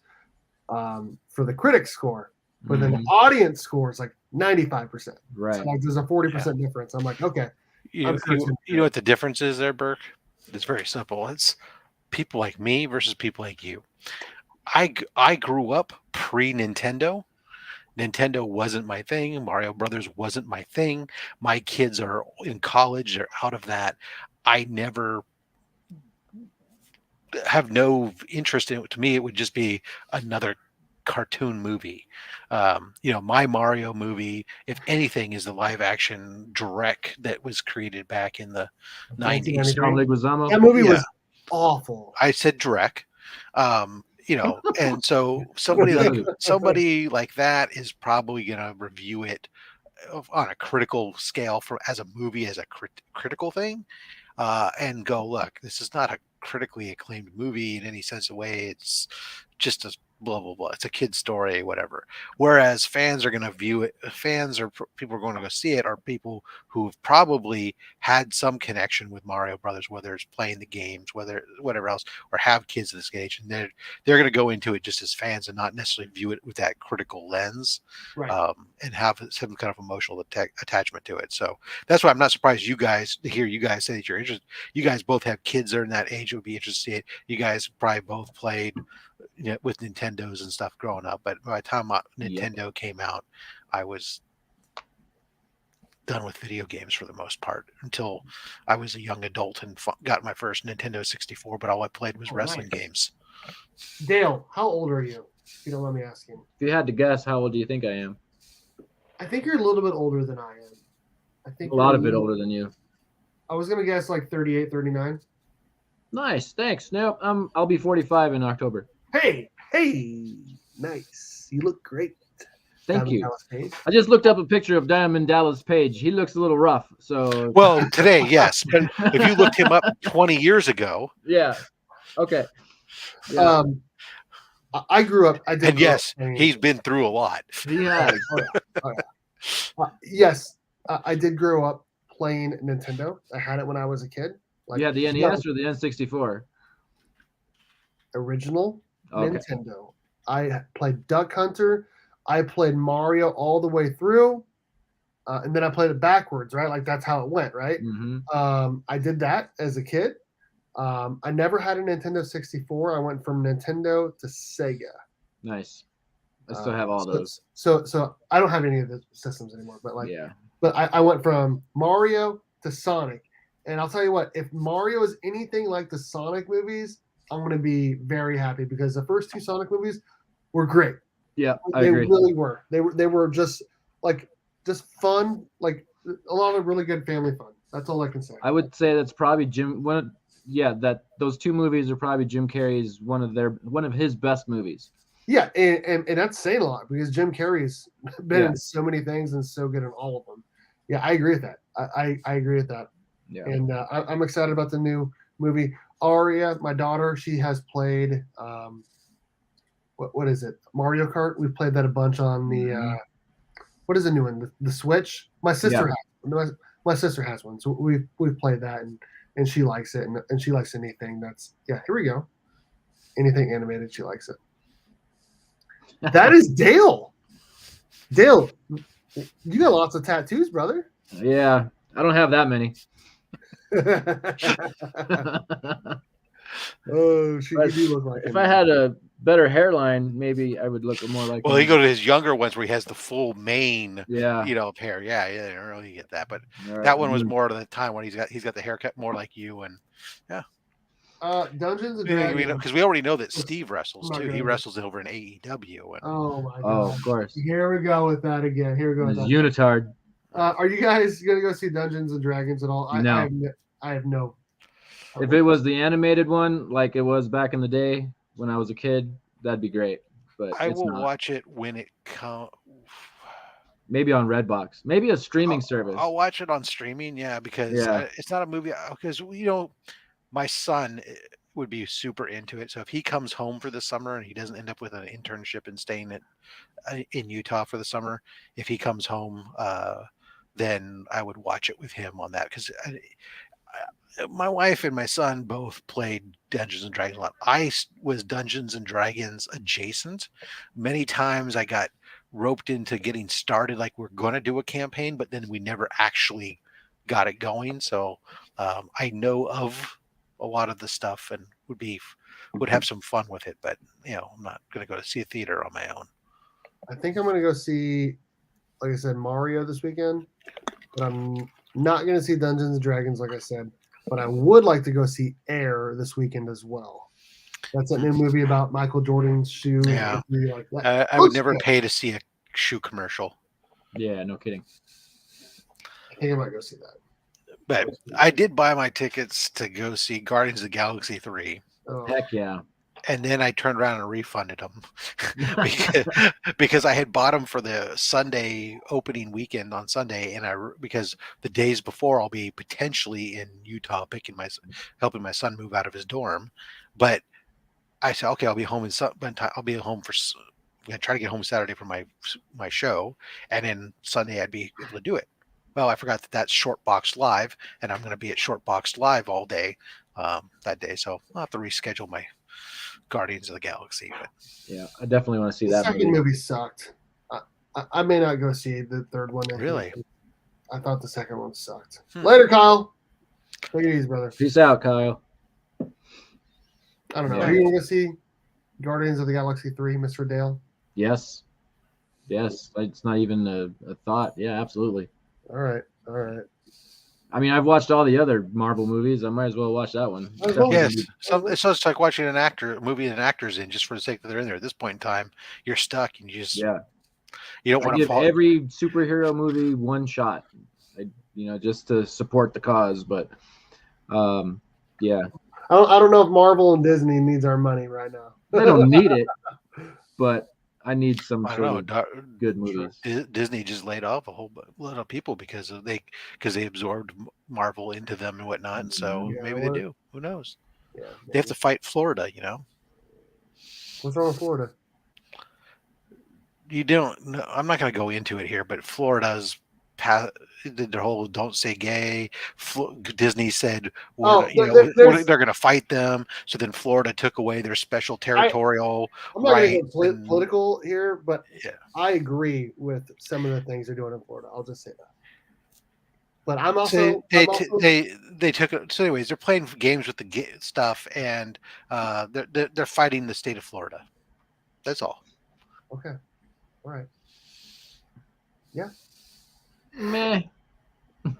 for the critic score, but then the audience score is like 95%. right. So like there's a 40% difference. I'm like, okay. You know what the difference is there, Burke? It's very simple. It's people like me versus people like you. I grew up pre-Nintendo. Nintendo wasn't my thing. Mario Brothers wasn't my thing. My kids are in college. They're out of that. I never have no interest in it. To me, it would just be another cartoon movie. My Mario movie, if anything, is the live action Drek that was created back in the 90s. Strong Leguizamo. That movie was awful. I said Drek. And so somebody like that is probably going to review it on a critical scale as a movie, as a critical thing, and go, look, this is not a critically acclaimed movie in any sense of way. It's just a blah, blah, blah. It's a kid's story, whatever. Whereas fans are going to view it, fans or people are going to go see it are people who've probably had some connection with Mario Brothers, whether it's playing the games, whatever else, or have kids at this age. And they're going to go into it just as fans and not necessarily view it with that critical lens, Right. and have some kind of emotional attachment to it. So that's why I'm not surprised to hear you guys say that you're interested. You guys both have kids that are in that age who would be interested in it. You guys probably both played with Nintendos and stuff growing up, but by the time Nintendo came out, I was done with video games for the most part until I was a young adult and got my first Nintendo 64, but all I played was wrestling games. Dale, how old are you? If you don't mind me asking. If you had to guess, how old do you think I am? I think you're a little bit older than I am. I think A lot of bit older than you. I was going to guess like 38, 39. Nice, thanks. No, I'll be 45 in October. Hey, nice. You look great. Thank you. Dallas Page. I just looked up a picture of Diamond Dallas Page. He looks a little rough. So Well, today, yes, but if you looked him up 20 years ago, yeah, okay. Yeah. I grew up. I did. and yes, he's been through a lot. He has. Yes, I did grow up playing Nintendo. I had it when I was a kid. Like, yeah, the NES or the N64? Original Okay. Nintendo. I played Duck Hunter. I played Mario all the way through, and then I played it backwards, right? Like that's how it went, right? Mm-hmm. I did that as a kid. I never had a Nintendo 64. I went from Nintendo to Sega. Nice. I still have all those. So I don't have any of the systems anymore, but but I went from Mario to Sonic, and I'll tell you what, if Mario is anything like the Sonic movies, I'm going to be very happy because the first two Sonic movies were great. Yeah, They really were. They were just fun, like a lot of really good family fun. That's all I can say. I would say that's probably those two movies are probably Jim Carrey's one of his best movies. Yeah, and that's saying a lot because Jim Carrey's been in so many things and so good in all of them. Yeah, I agree with that. I agree with that. Yeah. And I'm excited about the new movie. Aria, my daughter, she has played what is it? Mario Kart. We've played that a bunch on the what is the new one? The Switch. My sister my sister has one, so we've played that and she likes it and she likes anything that's here we go. Anything animated, she likes it. That is Dale. Dale, you got lots of tattoos, brother. Yeah, I don't have that many. Oh, you do look like if him. I had a better hairline, maybe I would look more like. Well, he go to his younger ones where he has the full mane, of hair. Yeah, I don't really get that, but that one was more of the time when he's got the haircut more like you, and Dungeons and Dragons. Because we already know that Steve wrestles too. He wrestles over in AEW. Oh my god! Oh, of course. Here we go with that again. Here we go. With Unitard. Are you guys gonna go see Dungeons and Dragons at all? No. I have no. If it was the animated one, like it was back in the day when I was a kid, that'd be great. But I it's will not. watch it when it comes. Maybe on Redbox. Maybe a streaming service. I'll watch it on streaming, yeah, because Yeah. it's not a movie. Because my son would be super into it. So if he comes home for the summer and he doesn't end up with an internship and staying in Utah for the summer, if he comes home, then I would watch it with him on that because my wife and my son both played Dungeons and Dragons a lot. Was Dungeons and Dragons adjacent. Many times I got roped into getting started, like we're going to do a campaign, but then we never actually got it going. So I know of a lot of the stuff and would have some fun with it. But I'm not going to go to see a theater on my own. I think I'm going to go see, like I said, Mario this weekend, but I'm not going to see Dungeons and Dragons, like I said. But I would like to go see Air this weekend as well. That's a new movie about Michael Jordan's shoe. Yeah. Like that. I would never pay to see a shoe commercial. Yeah, no kidding. I think I might go see that. But I did buy my tickets to go see Guardians of the Galaxy 3. Oh. Heck yeah. And then I turned around and refunded them because I had bought them for the Sunday opening weekend on Sunday, and because the days before I'll be potentially in Utah helping my son move out of his dorm, but I said okay, I'll be home I'll be home for. I'm gonna try to get home Saturday for my show, and then Sunday I'd be able to do it. Well, I forgot that that's Short Box Live, and I'm going to be at Short Box Live all day that day, so I'll have to reschedule my Guardians of the Galaxy. But yeah, I definitely want to see the that second movie sucked. I may not go see the third one. Really? I thought the second one sucked. Later, Kyle. Take it easy, brother. Peace out, Kyle. I don't know. Yeah. Are you going to go see Guardians of the Galaxy 3, Mr. Dale? Yes. It's not even a thought. Yeah, absolutely. All right. I mean, I've watched all the other Marvel movies. I might as well watch that one. Yes, so it's like watching a movie an actor's in just for the sake that they're in there. At this point in time, you're stuck and you don't want to give fall. Every superhero movie one shot, just to support the cause. But yeah, I don't know if Marvel and Disney needs our money right now. I don't need it, but I need some I sort don't know. of good movies. Disney just laid off a whole lot of people because they absorbed Marvel into them and whatnot. And so maybe they do. Who knows? Yeah, they have to fight Florida. What's wrong with Florida? You don't. No, I'm not going to go into it here, but Florida's their whole "don't say gay." Disney said, they're going to fight them. So then Florida took away their special territorial I'm not right. going to get political here, but yeah. I agree with some of the things they're doing in Florida. I'll just say that. But I'm also they took it. So, anyways, they're playing games with the stuff, and they're fighting the state of Florida. That's all. Okay. All right. Yeah. Meh. I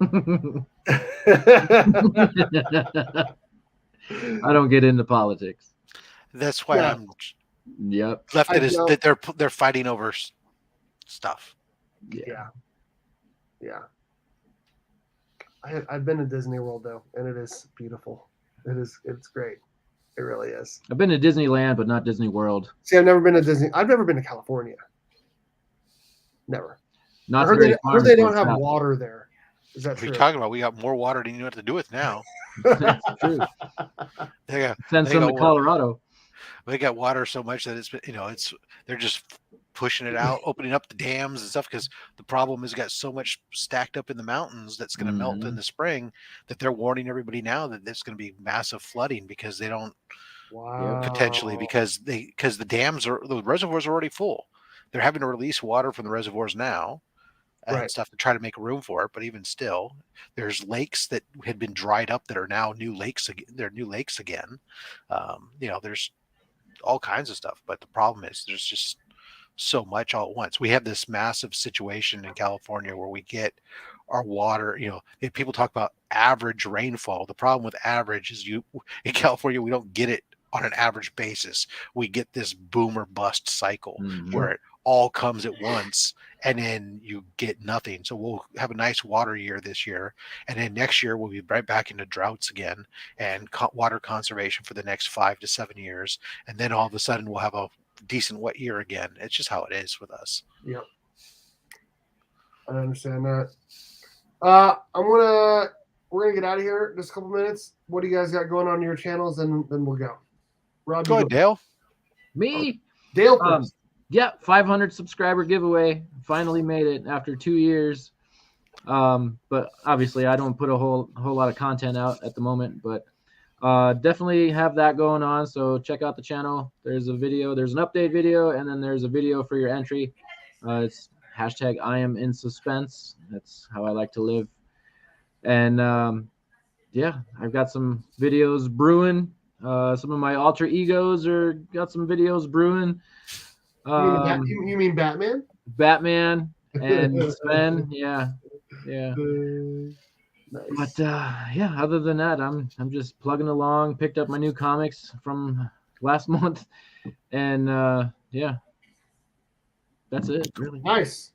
don't get into politics. That's why I'm. Yep. Left it is that they're fighting over stuff. Yeah. I've been to Disney World though, and it is beautiful. It's great. It really is. I've been to Disneyland, but not Disney World. See, I've never been to Disney. I've never been to California. Never. Not I heard they don't have water there. Is that what true? are you talking about? We got more water than you know what to do with now. That's true. Send some to Colorado. They got water so much that they're just pushing it out, opening up the dams and stuff because the problem is got so much stacked up in the mountains that's going to melt in the spring that they're warning everybody now that there's going to be massive flooding because they don't potentially because the reservoirs are already full. They're having to release water from the reservoirs now and stuff to try to make room for it. But even still, there's lakes that had been dried up that are now new lakes. They're new lakes again. There's all kinds of stuff. But the problem is there's just so much all at once. We have this massive situation in California where we get our water. People talk about average rainfall. The problem with average is in California, we don't get it on an average basis. We get this boom or bust cycle where it all comes at once and then you get nothing. So we'll have a nice water year this year, and then next year we'll be right back into droughts again and water conservation for the next 5 to 7 years, and then all of a sudden we'll have a decent wet year again. It's just how it is with us. Yep. I understand that. We're gonna get out of here in just a couple minutes. What do you guys got going on your channels, and then we'll go. Rob, Go ahead, Dale. Me? Dale first. Yeah, 500 subscriber giveaway. Finally made it after 2 years. But obviously I don't put a whole lot of content out at the moment, but definitely have that going on. So check out the channel. There's a video, there's an update video, and then there's a video for your entry. It's hashtag I am in suspense. That's how I like to live. And yeah, I've got some videos brewing. Some of my alter egos got some videos brewing. You mean Batman? Batman and Sven, yeah. Nice. But yeah, other than that, I'm just plugging along. Picked up my new comics from last month, and yeah, that's it. Really Nice.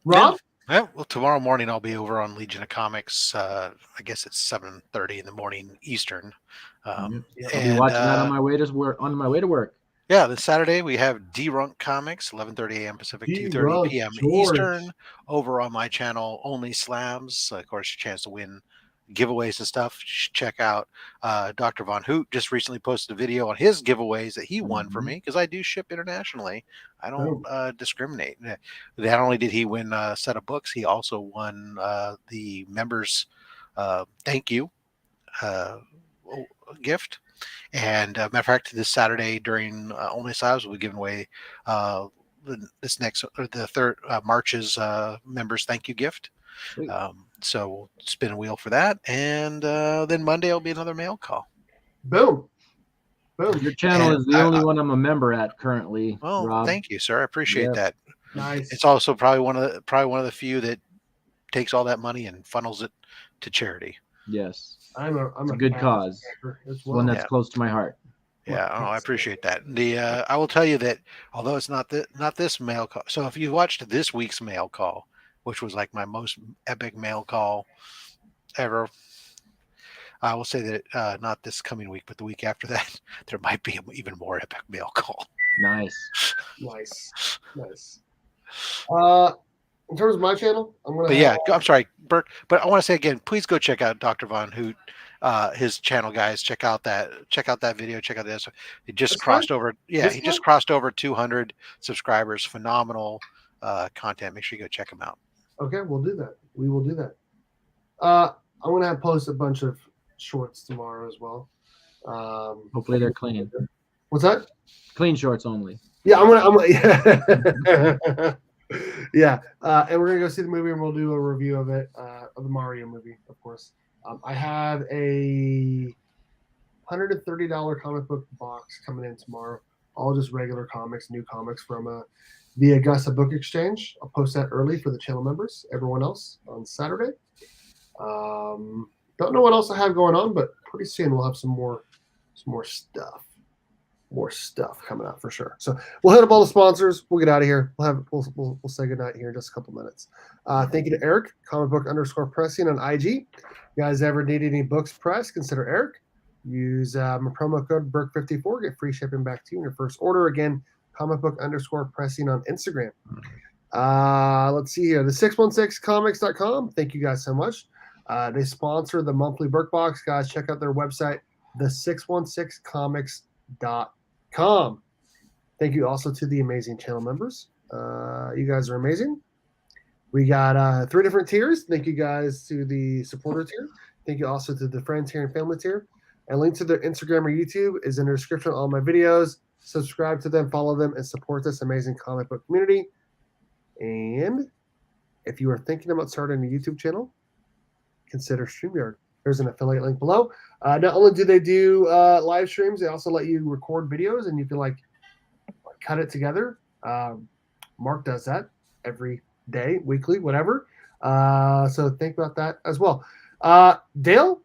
Rob? Yeah, well, tomorrow morning I'll be over on Legion of Comics. I guess it's 7:30 in the morning Eastern. I'll be and, watching that on my way to work. Yeah, this Saturday we have D-Runk Comics, 11:30 a.m. Pacific, 2:30 D-Runk, p.m. George. Eastern, over on my channel, Only Slams. Of course, your chance to win giveaways and stuff. Check out Dr. Von Hoot just recently posted a video on his giveaways that he won for me, because I do ship internationally. I don't discriminate. Not only did he win a set of books, he also won the members thank you gift. And matter of fact, this Saturday during Only Slabs, we'll be giving away the third March's members thank you gift. So we'll spin a wheel for that, and then Monday will be another mail call. Boom. Your channel is the only one I'm a member at currently. Well, Rob. thank you, sir. I appreciate that. Nice. It's also probably one of the few that takes all that money and funnels it to charity. Yes, I'm a good cause. One that's close to my heart. Yeah, I appreciate that. I will tell you that although it's not this mail call. So if you watched this week's mail call, which was like my most epic mail call ever, I will say that not this coming week, but the week after that, there might be an even more epic mail call. Nice. In terms of my channel, I'm sorry, Bert, but I want to say again, please go check out Dr. Von Hoot, his channel, guys. Check out that video. Check out this. It just crossed over. Yeah, he just crossed over 200 subscribers. Phenomenal content. Make sure you go check him out. Okay, we'll do that. We will do that. I'm gonna post a bunch of shorts tomorrow as well. Hopefully they're clean. What's that? Clean shorts only. Yeah, I'm gonna yeah, and we're gonna go see the movie, and we'll do a review of it, of the Mario movie, of course. I have a $130 comic book box coming in tomorrow. All just regular comics, new comics from the Augusta Book Exchange. I'll post that early for the channel members. Everyone else on Saturday. Don't know what else I have going on, but pretty soon we'll have some more stuff coming out for sure. So we'll hit up all the sponsors. We'll get out of here. We'll say goodnight here in just a couple minutes. Thank you to Eric, _pressing on IG. You guys ever need any books pressed, consider Eric. Use my promo code BERK54, get free shipping back to you in your first order. Again, _pressing on Instagram. Let's see here. The 616comics.com. Thank you guys so much. They sponsor the monthly Burke Box. Guys, check out their website, the616comics.com. Thank you also to the amazing channel members. You guys are amazing. We got 3 different tiers. Thank you guys to the supporter tier. Thank you also to the friend tier and family tier. And link to their Instagram or YouTube is in the description of all my videos. Subscribe to them, follow them, and support this amazing comic book community. And if you are thinking about starting a YouTube channel, consider StreamYard. There's an affiliate link below. Not only do they do live streams, they also let you record videos, and you can like cut it together. Mark does that every day, weekly, whatever. So think about that as well. Dale,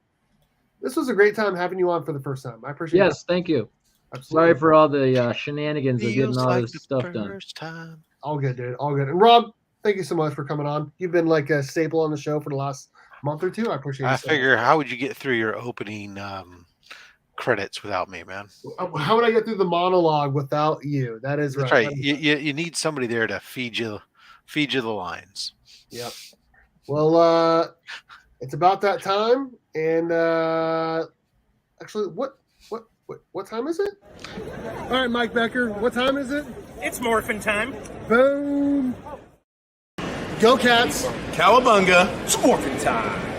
this was a great time having you on for the first time. I appreciate it. Yes, thank you. Absolutely. Sorry for all the shenanigans of getting all this stuff done. Time. All good, dude. All good. And Rob, thank you so much for coming on. You've been like a staple on the show for the last month or two. I appreciate it. I figure, how would you get through your opening credits without me, man? How would I get through the monologue without you? That is That's right. right. You need somebody there to feed you the lines. Yep. Well, it's about that time, and actually, what time is it? All right, Mike Becker, what time is it? It's Morphin time. Boom. Go Cats. Cowabunga. It's Morphin time.